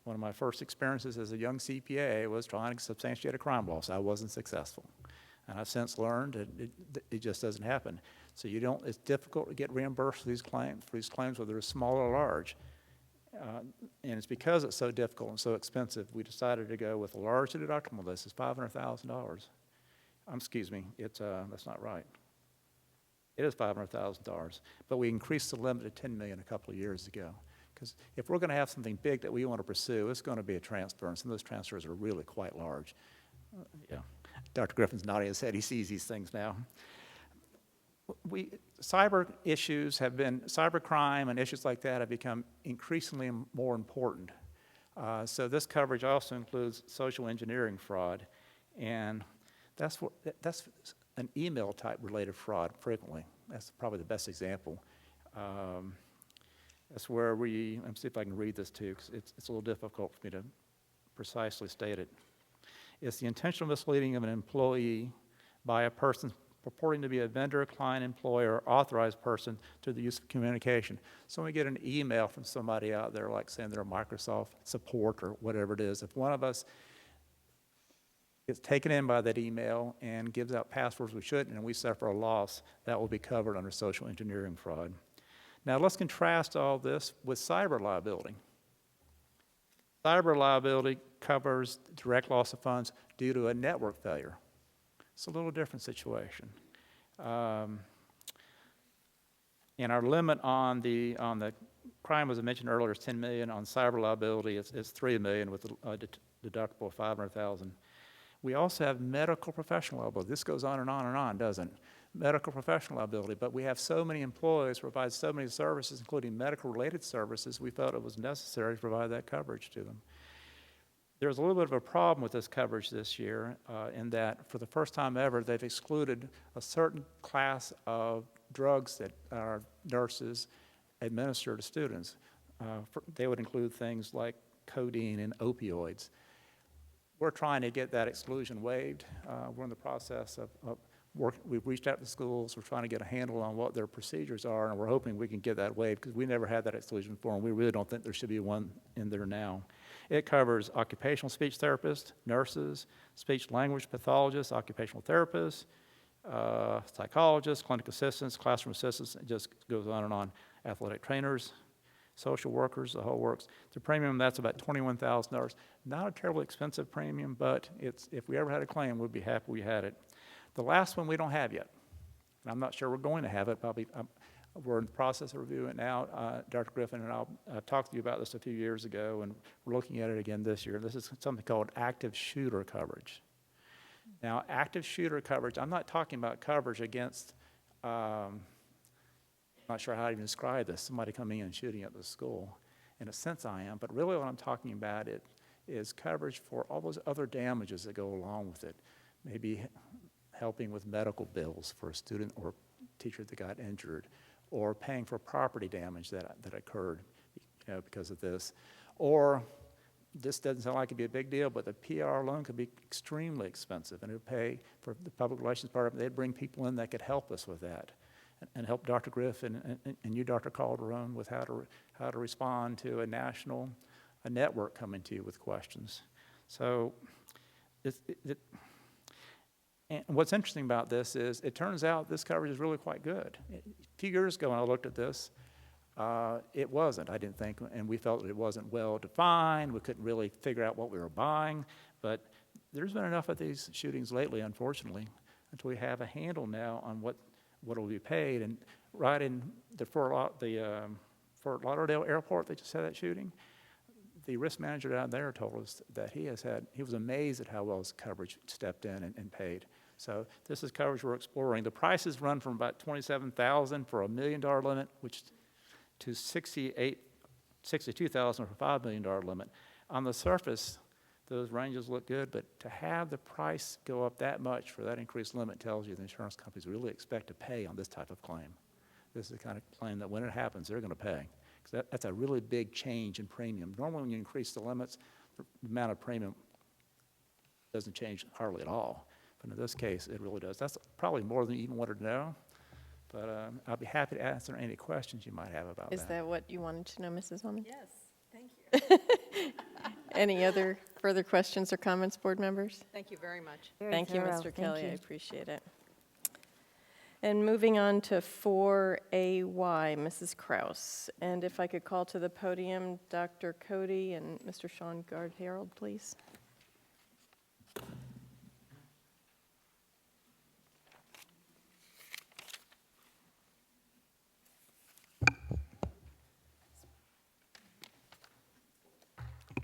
One of my first experiences as a young CPA was trying to substantiate a crime loss. I wasn't successful. And I've since learned that it just doesn't happen. So it's difficult to get reimbursed for these claims whether they're small or large. And it's because it's so difficult and so expensive, we decided to go with a large deductible. This is $500,000. Excuse me, that's not right. It is $500,000, but we increased the limit to $10 million a couple of years ago. Because if we're going to have something big that we want to pursue, it's going to be a transfer, and some of those transfers are really quite large. Yeah, Dr. Griffin's nodding his head. He sees these things now. Cyber crime and issues like that have become increasingly more important. So this coverage also includes social engineering fraud, and that's an email type related fraud frequently. That's probably the best example. That's where let me see if I can read this too, because it's a little difficult for me to precisely state it. It's the intentional misleading of an employee by a person purporting to be a vendor, client, employer, or authorized person through the use of communication. So when we get an email from somebody out there, like saying they're Microsoft support or whatever it is, if one of us gets taken in by that email and gives out passwords we shouldn't, and we suffer a loss, that will be covered under social engineering fraud. Now let's contrast all this with cyber liability. Cyber liability covers direct loss of funds due to a network failure. It's a little different situation. And our limit on the crime, as I mentioned earlier, is $10 million. On cyber liability, it's $3 million with a deductible of $500,000. We also have medical professional liability. This goes on and on and on, doesn't it? Medical professional liability, but we have so many employees provide so many services, including medical-related services, we felt it was necessary to provide that coverage to them. There's a little bit of a problem with this coverage this year in that for the first time ever, they've excluded a certain class of drugs that our nurses administer to students. They would include things like codeine and opioids. We're trying to get that exclusion waived. We're in the process of work. We've reached out to schools. We're trying to get a handle on what their procedures are, and we're hoping we can get that waived because we never had that exclusion before, and we really don't think there should be one in there now. It covers occupational speech therapists, nurses, speech language pathologists, occupational therapists, psychologists, clinic assistants, classroom assistants. It just goes on and on. Athletic trainers, social workers, the whole works. The premium, that's about $21,000. Not a terribly expensive premium, but if we ever had a claim, we'd be happy we had it. The last one we don't have yet, and I'm not sure we're going to have it. Probably we're in the process of reviewing it now. Dr. Griffin and I talked to you about this a few years ago, and we're looking at it again this year. This is something called active shooter coverage. Now, active shooter coverage, I'm not talking about coverage against, I'm not sure how to even describe this, somebody coming in and shooting at the school. In a sense I am, but really what I'm talking about is coverage for all those other damages that go along with it. Maybe helping with medical bills for a student or teacher that got injured, or paying for property damage that occurred because of this. Or this doesn't sound like it'd be a big deal, but the PR loan could be extremely expensive, and it would pay for the public relations part of it. They'd bring people in that could help us with that and help Dr. Griffin and you, Dr. Calderon, with how to respond to a network coming to you with questions. So and what's interesting about this is it turns out this coverage is really quite good. A few years ago when I looked at this, it wasn't, I didn't think, and we felt that it wasn't well defined. We couldn't really figure out what we were buying, but there's been enough of these shootings lately, unfortunately, until we have a handle now on what will be paid. And right in the Fort Lauderdale airport, they just had that shooting. The risk manager down there told us that he was amazed at how well his coverage stepped in and paid. So this is coverage we're exploring. The prices run from about $27,000 for $1 million limit, which to $62,000 for a $5 million limit. On the surface, those ranges look good, but to have the price go up that much for that increased limit tells you the insurance companies really expect to pay on this type of claim. This is the kind of claim that when it happens, they're going to pay. That's a really big change in premium. Normally when you increase the limits, the amount of premium doesn't change hardly at all. But in this case, it really does. That's probably more than you even wanted to know. But I'll be happy to answer any questions you might have about
Is
that.
that what you wanted to know, Mrs. Holman?
Yes, thank you.
Any other further questions or comments, board members?
Thank you very much.
Very
Thank you,
thorough.
Mr.
Thank
Kelly. I
you.
appreciate it. And moving on to 4AY, Mrs. Kraus. And if I could call to the podium Dr. Cody and Mr. Sean Gard-Harold, please.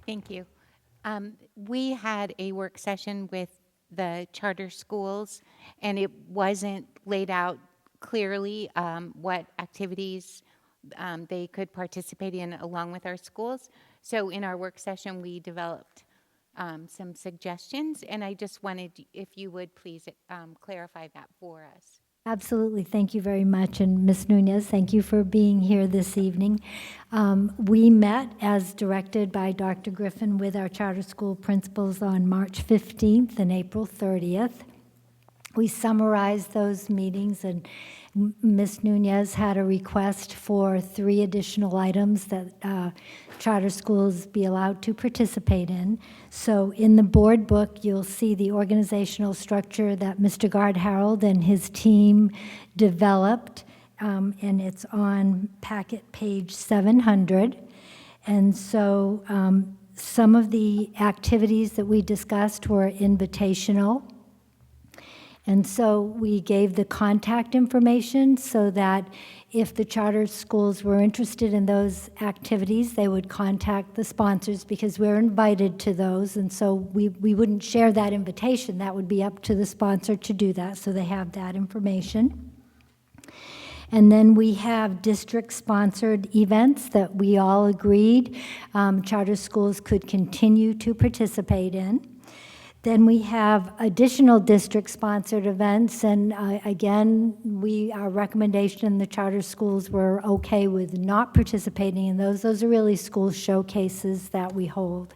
Thank you. We had a work session with the charter schools, and it wasn't laid out clearly what activities they could participate in along with our schools. So in our work session, we developed some suggestions, and I just wanted, if you would please clarify that for us.
Absolutely. Thank you very much. And Ms. Nunez, thank you for being here this evening. We met, as directed by Dr. Griffin, with our charter school principals on March 15th and April 30th. We summarized those meetings, and Ms. Nunez had a request for 3 additional items that charter schools be allowed to participate in. So in the board book, you'll see the organizational structure that Mr. Gard-Harold and his team developed, and it's on packet page 700. And so some of the activities that we discussed were invitational. And so we gave the contact information so that if the charter schools were interested in those activities, they would contact the sponsors because we're invited to those. And so we wouldn't share that invitation. That would be up to the sponsor to do that, so they have that information. And then we have district-sponsored events that we all agreed charter schools could continue to participate in. Then we have additional district-sponsored events, and again, our recommendation in the charter schools were okay with not participating in those. Those are really school showcases that we hold.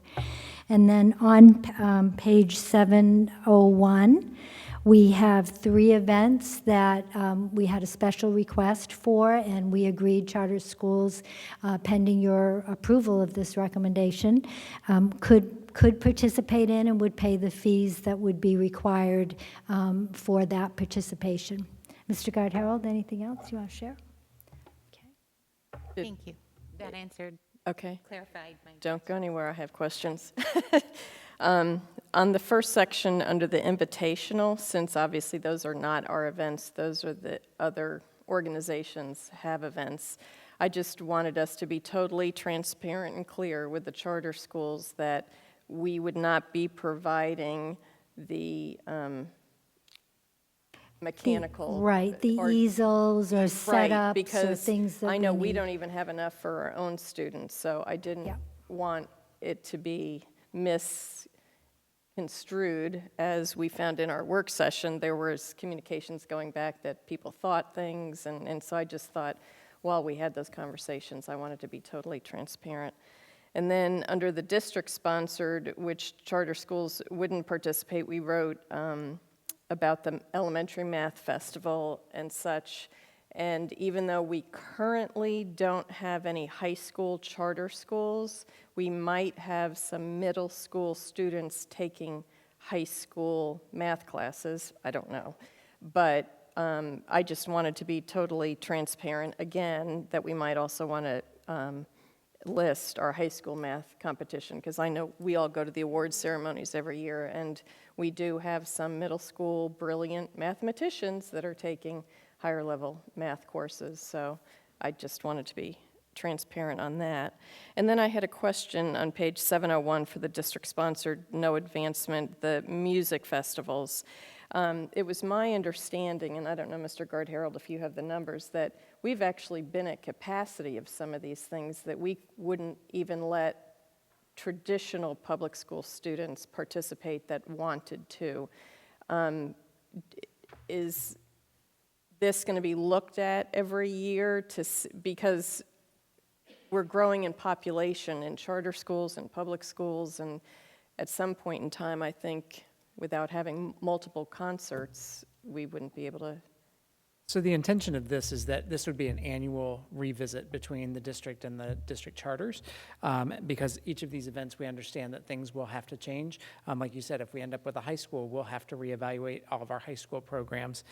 And then on page 701, we have 3 events that we had a special request for, and we agreed charter schools, pending your approval of this recommendation, could participate in and would pay the fees that would be required for that participation. Mr. Gard-Harold, anything else you want to share?
Thank you. That answered, clarified my
Don't go anywhere, I have questions. On the first section under the invitational, since obviously those are not our events, those are the other organizations have events, I just wanted us to be totally transparent and clear with the charter schools that we would not be providing the mechanical.
Right, the easels or setups or
because
things that
I know we
need.
don't even have enough for our own students, so I didn't want it to be misconstrued. As we found in our work session, there was communications going back that people thought things, and so I just thought while we had those conversations, I wanted to be totally transparent. And then under the district-sponsored, which charter schools wouldn't participate, we wrote about the elementary math festival and such. And even though we currently don't have any high school charter schools, we might have some middle school students taking high school math classes. I don't know. But I just wanted to be totally transparent, again, that we might also want to list our high school math competition, because I know we all go to the awards ceremonies every year, and we do have some middle school brilliant mathematicians that are taking higher level math courses, so I just wanted to be transparent on that. And then I had a question on page 701 for the district-sponsored no advancement, the music festivals. It was my understanding, and I don't know, Mr. Gard-Harold, if you have the numbers, that we've actually been at capacity of some of these things, that we wouldn't even let traditional public school students participate that wanted to. Is this going to be looked at every year because we're growing in population in charter schools and public schools, and at some point in time, I think, without having multiple concerts, we wouldn't be able to
So the intention of this is that this would be an annual revisit between the district and the district charters, because each of these events, we understand that things will have to change. Like you said, if we end up with a high school, we'll have to reevaluate all of our high school programs.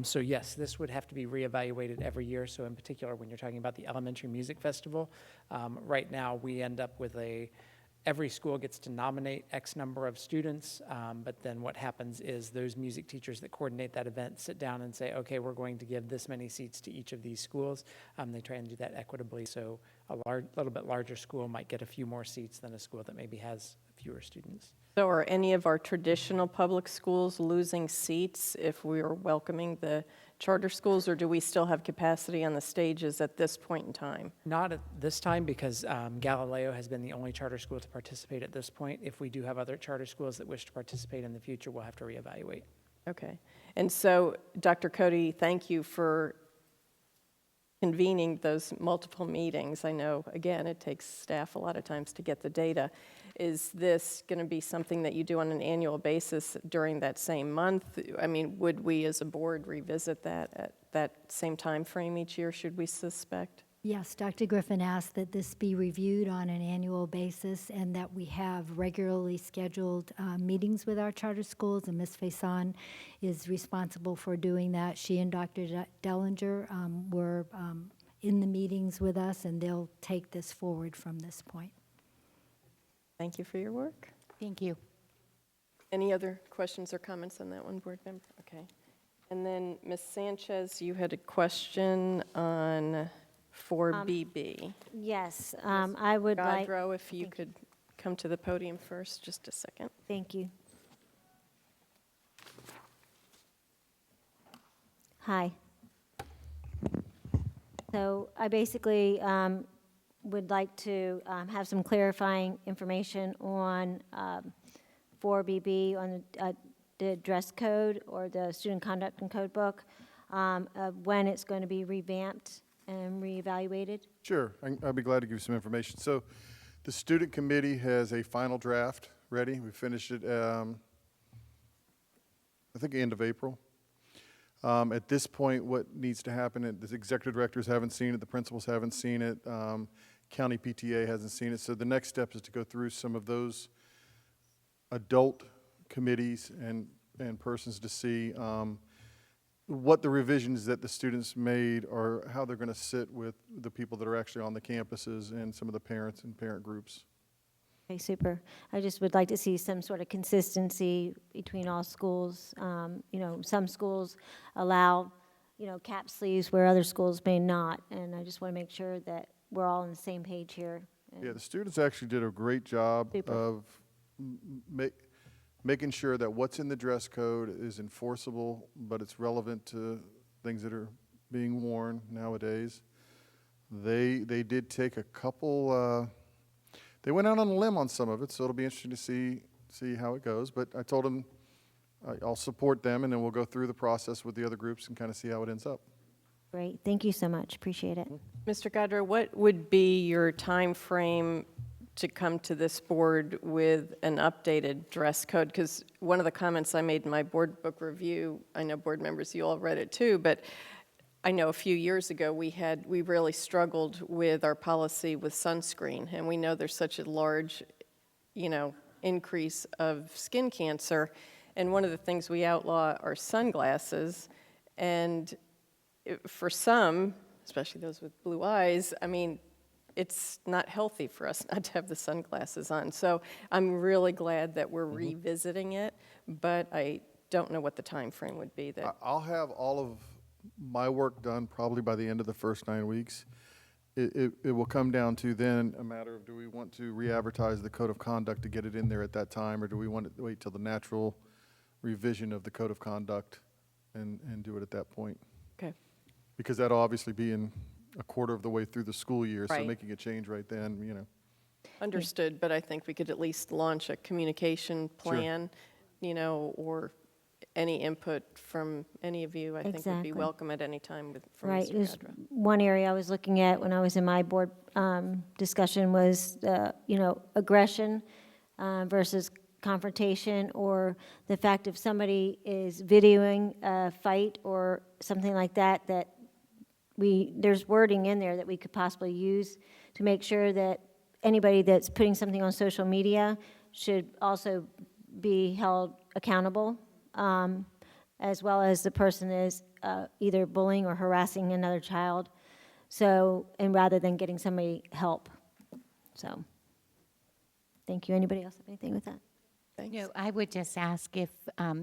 So yes, this would have to be reevaluated every year. So in particular, when you're talking about the Elementary Music Festival, right now we end up with every school gets to nominate X number of students, but then what happens is those music teachers that coordinate that event sit down and say, okay, we're going to give this many seats to each of these schools. They try and do that equitably, so a little bit larger school might get a few more seats than a school that maybe has fewer students.
So are any of our traditional public schools losing seats if we are welcoming the charter schools, or do we still have capacity on the stages at this point in time?
Not at this time, because Galileo has been the only charter school to participate at this point. If we do have other charter schools that wish to participate in the future, we'll have to reevaluate.
Okay. And so, Dr. Cody, thank you for convening those multiple meetings. I know, again, it takes staff a lot of times to get the data. Is this going to be something that you do on an annual basis during that same month? I mean, would we as a board revisit that at that same time frame each year, should we suspect?
Yes, Dr. Griffin asked that this be reviewed on an annual basis and that we have regularly scheduled meetings with our charter schools, and Ms. Faison is responsible for doing that. She and Dr. Dellinger were in the meetings with us, and they'll take this forward from this point.
Thank you for your work.
Thank you.
Any other questions or comments on that one, board member? Okay. And then, Ms. Sanchez, you had a question on 4BB.
Yes, I would like...
Godrow, if you could come to the podium first, just a second.
Thank you. Hi. So I basically would like to have some clarifying information on 4BB, on the dress code or the student conduct and code book, when it's going to be revamped and reevaluated.
Sure, I'll be glad to give you some information. So the student committee has a final draft ready. We finished it, I think, end of April. At this point, what needs to happen, the executive directors haven't seen it, the principals haven't seen it, county PTA hasn't seen it. So the next step is to go through some of those adult committees and persons to see what the revisions that the students made or how they're going to sit with the people that are actually on the campuses and some of the parents and parent groups.
Okay, super. I just would like to see some sort of consistency between all schools. You know, some schools allow, you know, cap sleeves where other schools may not, and I just want to make sure that we're all on the same page here.
Yeah, the students actually did a great job of making sure that what's in the dress code is enforceable, but it's relevant to things that are being worn nowadays. They did take a couple, they went out on a limb on some of it, so it'll be interesting to see how it goes. But I told them I'll support them, and then we'll go through the process with the other groups and kind of see how it ends up.
Great. Thank you so much. Appreciate it.
Mr. Godrow, what would be your time frame to come to this board with an updated dress code? Because one of the comments I made in my board book review, I know board members, you all read it too, but I know a few years ago we really struggled with our policy with sunscreen, and we know there's such a large, you know, increase of skin cancer, and one of the things we outlaw are sunglasses, and for some, especially those with blue eyes, I mean, it's not healthy for us not to have the sunglasses on. So I'm really glad that we're revisiting it, but I don't know what the time frame would be.
I'll have all of my work done probably by the end of the first 9 weeks. It will come down to then a matter of, do we want to re-advertise the code of conduct to get it in there at that time, or do we want to wait till the natural revision of the code of conduct and do it at that point?
Okay.
Because that'll obviously be in a quarter of the way through the school year, so
Right.
making a change right then, you know.
Understood, but I think we could at least launch a communication plan, you know, or any input from any of you, I think would be
Exactly.
welcome at any time from
Right.
Mr.
There's
Godrow.
one area I was looking at when I was in my board discussion was, you know, aggression versus confrontation or the fact if somebody is videoing a fight or something like that, that there's wording in there that we could possibly use to make sure that anybody that's putting something on social media should also be held accountable, as well as the person is either bullying or harassing another child. So, and rather than getting somebody help. So, thank you. Anybody else have anything with that?
No, I would just ask if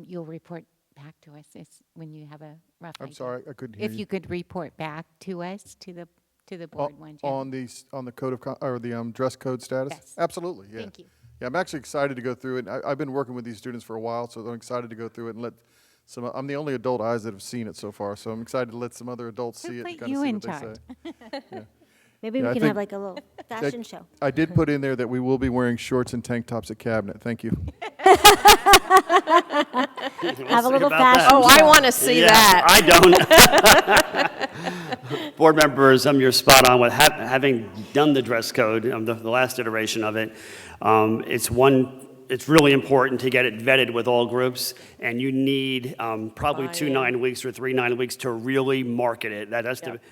you'll report back to us when you have a rough idea.
I'm sorry, I couldn't hear
If you could report back to us, to the board one, Jen.
On the code of, or the dress code status?
Yes.
Absolutely, yeah.
Thank you.
Yeah, I'm actually excited to go through it. I've been working with these students for a while, so I'm excited to go through it and let I'm the only adult eyes that have seen it so far, so I'm excited to let some other adults see it and
put
kind of
you
see
in
what they
charge.
say. Yeah.
Maybe
Yeah, I
we can
think
have like a little fashion show.
I did put in there that we will be wearing shorts and tank tops at cabinet. Thank you.
Have a little fashion
Oh, I want to see that.
I don't. Board members, you're spot on with having done the dress code, the last iteration of it. It's really important to get it vetted with all groups, and you need probably 2 9 weeks or 3 9 weeks to really market it. I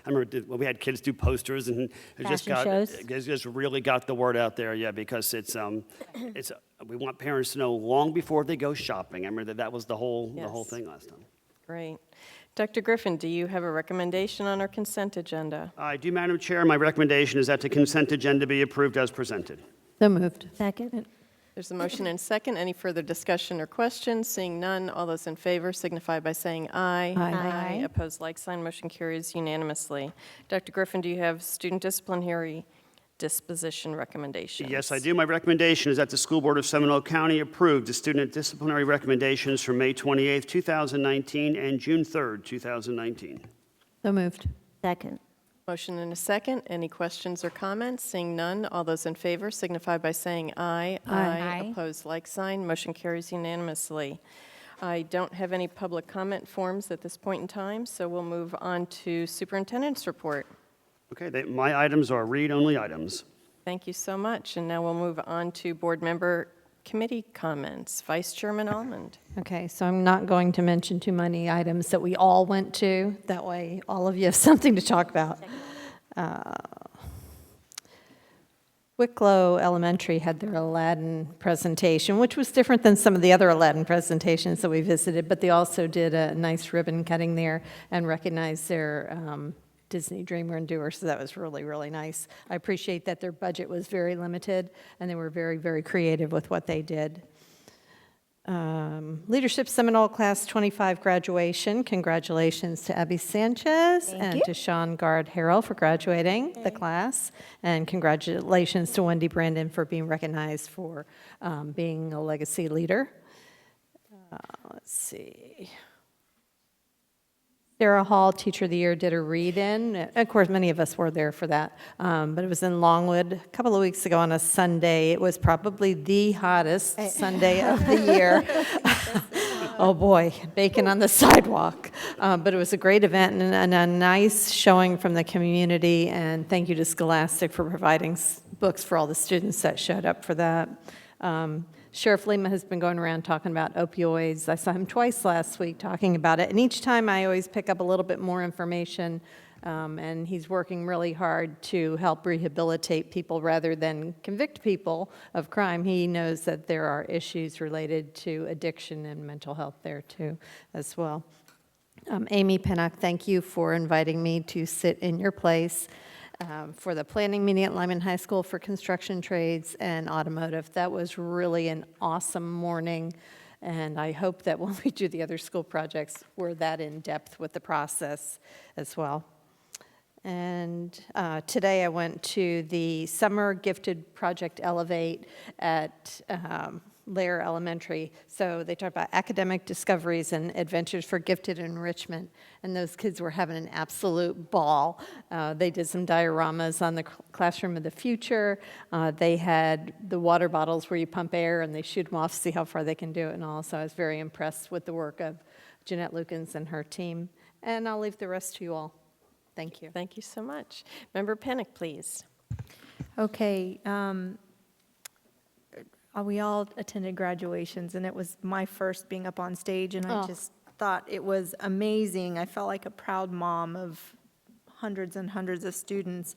remember when we had kids do posters, and it just really got the word out there. Yeah, because we want parents to know long before they go shopping. I remember that was the whole thing last time.
Great. Dr. Griffin, do you have a recommendation on our consent agenda?
I do, Madam Chair. My recommendation is that the consent agenda be approved as presented.
So moved.
Second.
There's a motion and second. Any further discussion or questions? Seeing none, all those in favor signify by saying aye.
Aye.
Opposed, like sign. Motion carries unanimously. Dr. Griffin, do you have student disciplinary disposition recommendations?
Yes, I do. My recommendation is that the School Board of Seminole County approve the student disciplinary recommendations for May 28th, 2019 and June 3rd, 2019.
So moved.
Second.
Motion and a second. Any questions or comments? Seeing none, all those in favor signify by saying aye.
Aye.
Opposed, like sign. Motion carries unanimously. I don't have any public comment forms at this point in time, so we'll move on to superintendent's report.
Okay, my items are read-only items.
Thank you so much. And now we'll move on to board member committee comments. Vice Chairman Almond.
Okay, so I'm not going to mention too many items that we all went to. That way, all of you have something to talk about. Wicklow Elementary had their Aladdin presentation, which was different than some of the other Aladdin presentations that we visited, but they also did a nice ribbon cutting there and recognized their Disney Dreamer doer, so that was really, really nice. I appreciate that their budget was very limited, and they were very, very creative with what they did. Leadership Seminole Class 25 graduation. Congratulations to Abby Sanchez and to Sean Gard Harrell for graduating the class. And congratulations to Wendy Brandon for being recognized for being a legacy leader. Let's see. Sarah Hall, Teacher of the Year, did a read-in. Of course, many of us were there for that, but it was in Longwood a couple of weeks ago on a Sunday. It was probably the hottest Sunday of the year. Oh boy, bacon on the sidewalk. But it was a great event and a nice showing from the community, and thank you to Scholastic for providing books for all the students that showed up for that. Sheriff Lima has been going around talking about opioids. I saw him twice last week talking about it, and each time I always pick up a little bit more information, and he's working really hard to help rehabilitate people rather than convict people of crime. He knows that there are issues related to addiction and mental health there too as well. Amy Pennock, thank you for inviting me to sit in your place for the planning meeting at Lyman High School for construction trades and automotive. That was really an awesome morning, and I hope that when we do the other school projects, we're that in depth with the process as well. And today I went to the Summer Gifted Project Elevate at Lair Elementary. So they talked about academic discoveries and adventures for gifted enrichment, and those kids were having an absolute ball. They did some dioramas on the classroom of the future. They had the water bottles where you pump air and they shoot them off to see how far they can do it and all. So I was very impressed with the work of Jeanette Lukens and her team. And I'll leave the rest to you all. Thank you.
Thank you so much. Member Pennock, please.
Okay, We all attended graduations, and it was my first being up on stage, and I
Oh.
just thought it was amazing. I felt like a proud mom of hundreds and hundreds of students.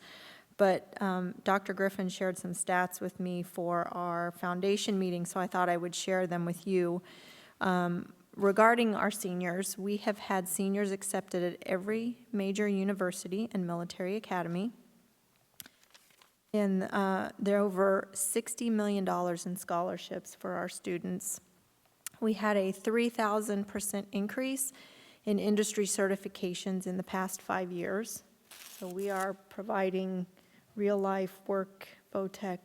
But Dr. Griffin shared some stats with me for our foundation meeting, so I thought I would share them with you. Regarding our seniors, we have had seniors accepted at every major university and military academy. And there are over $60 million in scholarships for our students. We had a 3,000% increase in industry certifications in the past 5 years. So we are providing real-life work, VOTEC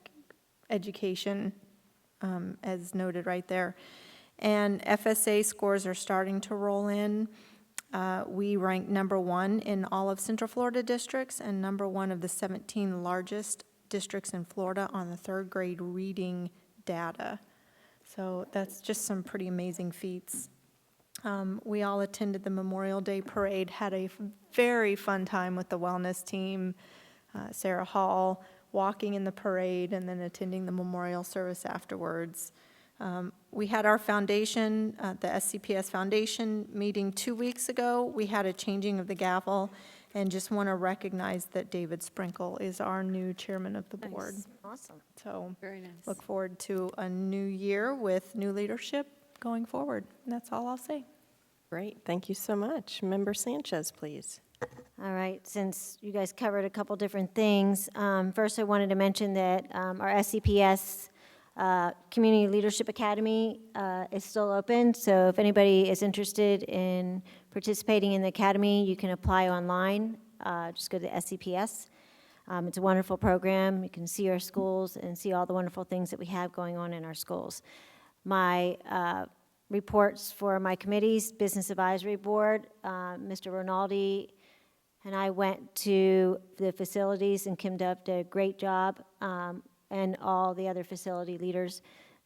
education, as noted right there. And FSA scores are starting to roll in. We ranked #1 in all of Central Florida districts and #1 of the 17 largest districts in Florida on the 3rd grade reading data. So that's just some pretty amazing feats. We all attended the Memorial Day Parade, had a very fun time with the wellness team, Sarah Hall, walking in the parade and then attending the memorial service afterwards. We had our foundation, the SCPS Foundation meeting 2 weeks ago. We had a changing of the gavel, and just want to recognize that David Sprinkle is our new chairman of the board.
Awesome.
So
Very nice.
look forward to a new year with new leadership going forward. And that's all I'll say.
Great, thank you so much. Member Sanchez, please.
All right, since you guys covered a couple different things, first I wanted to mention that our SCPS Community Leadership Academy is still open, so if anybody is interested in participating in the academy, you can apply online. Just go to SCPS. It's a wonderful program. You can see our schools and see all the wonderful things that we have going on in our schools. My reports for my committees, Business Advisory Board, Mr. Rinaldi and I went to the facilities, and Kim Dove did a great job, and all the other facility leaders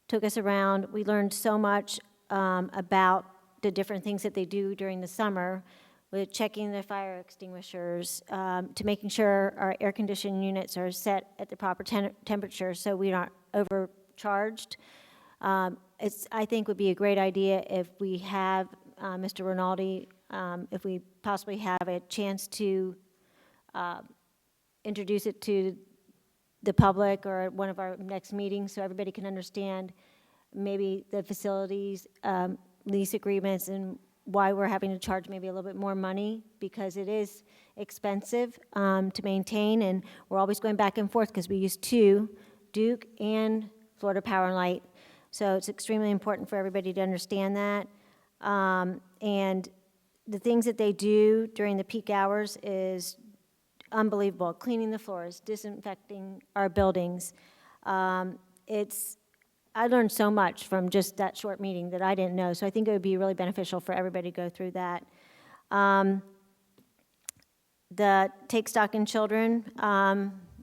took us around. We learned so much about the different things that they do during the summer, with checking the fire extinguishers, to making sure our air conditioning units are set at the proper temperature so we're not overcharged. I think would be a great idea if we have Mr. Rinaldi, if we possibly have a chance to introduce it to the public or at one of our next meetings so everybody can understand maybe the facilities lease agreements and why we're having to charge maybe a little bit more money, because it is expensive to maintain, and we're always going back and forth because we use two, Duke and Florida Power and Light. So it's extremely important for everybody to understand that. And the things that they do during the peak hours is unbelievable. Cleaning the floors, disinfecting our buildings. I learned so much from just that short meeting that I didn't know, so I think it would be really beneficial for everybody to go through that. The Take Stock in Children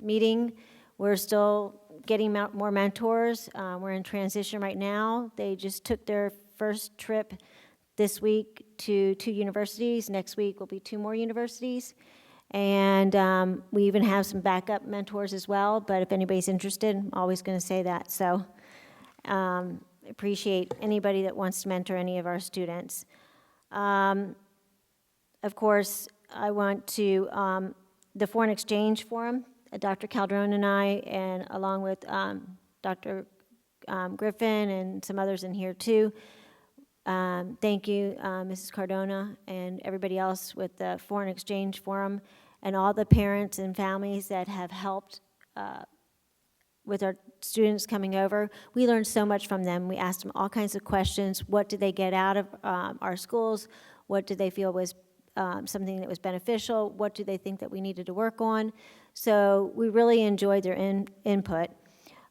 meeting, we're still getting more mentors. We're in transition right now. They just took their first trip this week to 2 universities. Next week will be 2 more universities. And we even have some backup mentors as well, but if anybody's interested, I'm always going to say that. So appreciate anybody that wants to mentor any of our students. Of course, I want to, the Foreign Exchange Forum, Dr. Calderon and I, and along with Dr. Griffin and some others in here too. Thank you, Mrs. Cardona and everybody else with the Foreign Exchange Forum and all the parents and families that have helped with our students coming over. We learned so much from them. We asked them all kinds of questions. What did they get out of our schools? What did they feel was something that was beneficial? What do they think that we needed to work on? So we really enjoyed their input.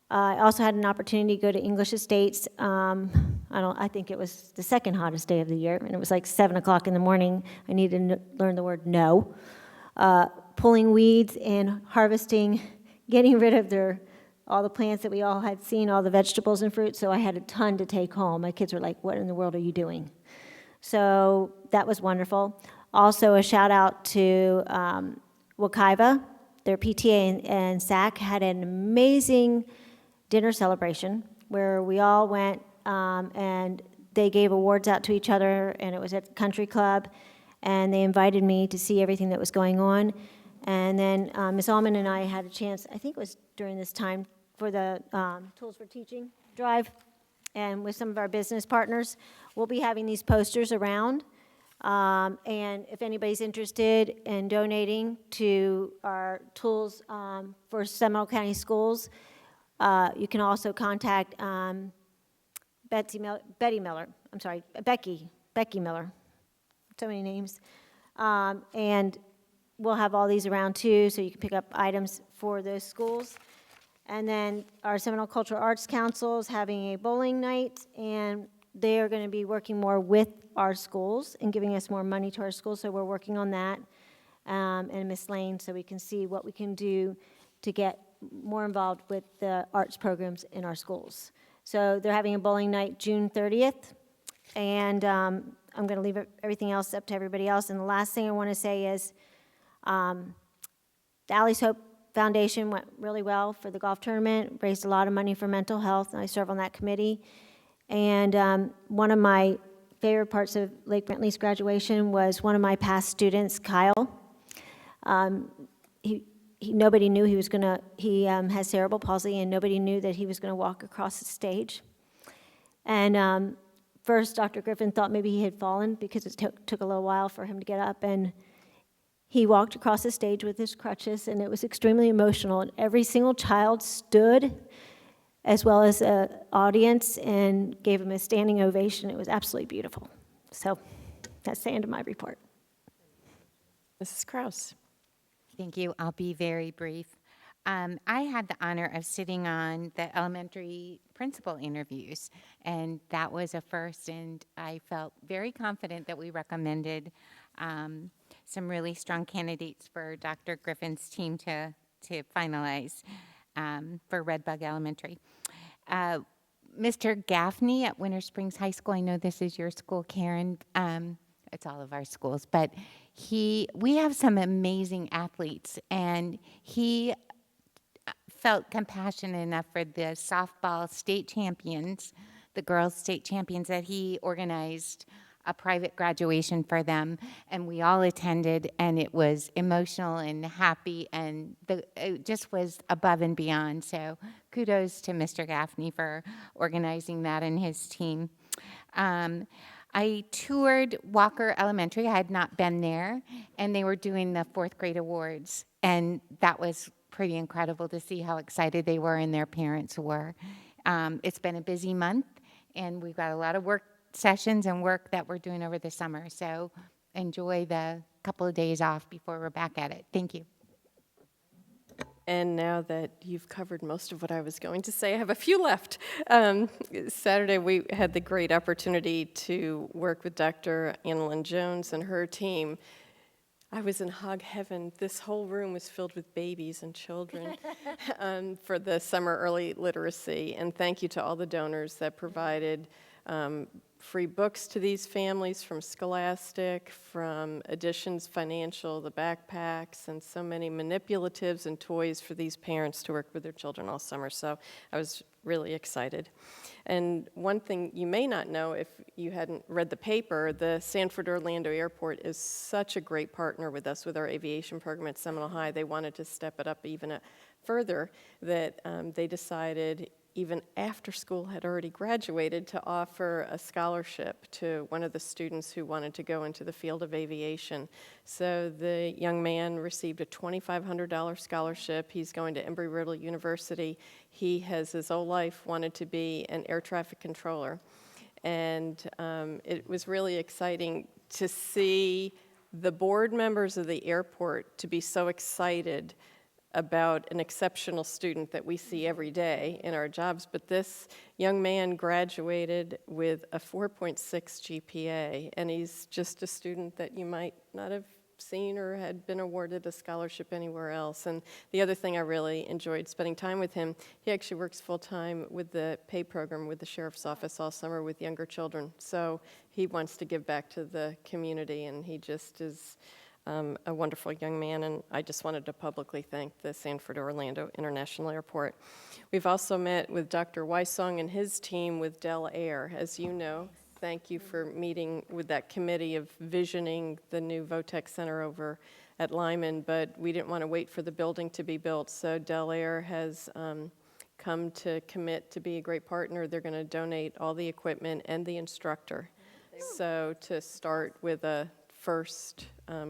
I also had an opportunity to go to English Estates. I think it was the second hottest day of the year, and it was like 7 o'clock in the morning. I needed to learn the word no. Pulling weeds and harvesting, getting rid of all the plants that we all had seen, all the vegetables and fruits, so I had a ton to take home. My kids were like, what in the world are you doing? So that was wonderful. Also a shout out to Wekiva. Their PTA and SAC had an amazing dinner celebration. where we all went, and they gave awards out to each other, and it was at the country club, and they invited me to see everything that was going on. And then Ms. Allman and I had a chance, I think it was during this time, for the Tools for Teaching drive, and with some of our business partners. We'll be having these posters around, and if anybody's interested in donating to our tools for Seminole County Schools, you can also contact Becky Miller, so many names. And we'll have all these around too, so you can pick up items for those schools. And then our Seminole Cultural Arts Council is having a bowling night, and they are going to be working more with our schools and giving us more money to our schools, so we're working on that. And Ms. Lane, so we can see what we can do to get more involved with the arts programs in our schools. So they're having a bowling night June 30th, and I'm going to leave everything else up to everybody else. And the last thing I want to say is the Allie's Hope Foundation went really well for the golf tournament, raised a lot of money for mental health, and I serve on that committee. And one of my favorite parts of Lake Bentley's graduation was one of my past students, Kyle. Nobody knew he was going to, he has cerebral palsy, and nobody knew that he was going to walk across the stage. And first, Dr. Griffin thought maybe he had fallen because it took a little while for him to get up, and he walked across the stage with his crutches, and it was extremely emotional. And every single child stood, as well as an audience, and gave him a standing ovation. It was absolutely beautiful. So that's the end of my report.
Mrs. Kraus.
Thank you. I'll be very brief. I had the honor of sitting on the elementary principal interviews, and that was a first, and I felt very confident that we recommended some really strong candidates for Dr. Griffin's team to finalize for Redbug Elementary. Mr. Gaffney at Winter Springs High School, I know this is your school, Karen. It's all of our schools, but we have some amazing athletes, and he felt compassionate enough for the softball state champions, the girls' state champions, that he organized a private graduation for them, and we all attended, and it was emotional and happy, and it just was above and beyond. So kudos to Mr. Gaffney for organizing that and his team. I toured Walker Elementary. I had not been there, and they were doing the fourth grade awards, and that was pretty incredible to see how excited they were and their parents were. It's been a busy month, and we've got a lot of work sessions and work that we're doing over the summer, so enjoy the couple of days off before we're back at it. Thank you.
And now that you've covered most of what I was going to say, I have a few left. Saturday, we had the great opportunity to work with Dr. Annalyn Jones and her team. I was in hog heaven. This whole room was filled with babies and children for the summer early literacy. And thank you to all the donors that provided free books to these families from Scholastic, from Editions Financial, the backpacks, and so many manipulatives and toys for these parents to work with their children all summer. So I was really excited. And one thing you may not know if you hadn't read the paper, the Sanford Orlando Airport is such a great partner with us with our aviation program at Seminole High. They wanted to step it up even further, that they decided, even after school had already graduated, to offer a scholarship to one of the students who wanted to go into the field of aviation. So the young man received a $2,500 scholarship. He's going to Embry-Riddle University. He has his whole life wanted to be an air traffic controller. And it was really exciting to see the board members of the airport to be so excited about an exceptional student that we see every day in our jobs. But this young man graduated with a 4.6 GPA, and he's just a student that you might not have seen or had been awarded a scholarship anywhere else. And the other thing I really enjoyed spending time with him, he actually works full-time with the pay program with the sheriff's office all summer with younger children. So he wants to give back to the community, and he just is a wonderful young man, and I just wanted to publicly thank the Sanford Orlando International Airport. We've also met with Dr. Weissong and his team with Del Air. As you know, thank you for meeting with that committee of visioning the new VOTEC Center over at Lyman, but we didn't want to wait for the building to be built, so Del Air has come to commit to be a great partner. They're going to donate all the equipment and the instructor. So to start with a first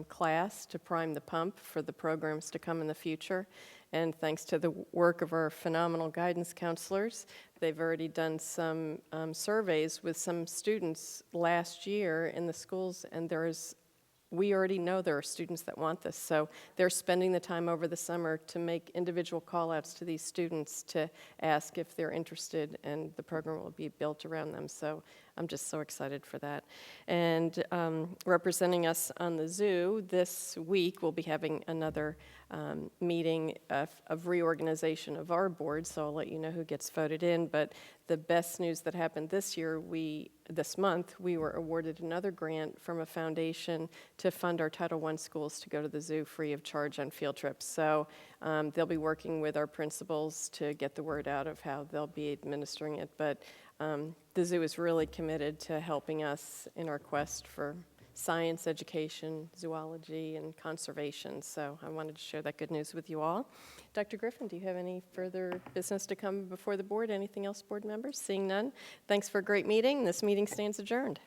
class to prime the pump for the programs to come in the future. And thanks to the work of our phenomenal guidance counselors, they've already done some surveys with some students last year in the schools, and we already know there are students that want this, so they're spending the time over the summer to make individual call-outs to these students to ask if they're interested, and the program will be built around them. So I'm just so excited for that. And representing us on the zoo this week, we'll be having another meeting of reorganization of our board, so I'll let you know who gets voted in. But the best news that happened this year, this month, we were awarded another grant from a foundation to fund our Title I schools to go to the zoo free of charge on field trips. So they'll be working with our principals to get the word out of how they'll be administering it. But the zoo is really committed to helping us in our quest for science, education, zoology, and conservation. So I wanted to share that good news with you all. Dr. Griffin, do you have any further business to come before the board? Anything else, board members? Seeing none, thanks for a great meeting. This meeting stands adjourned.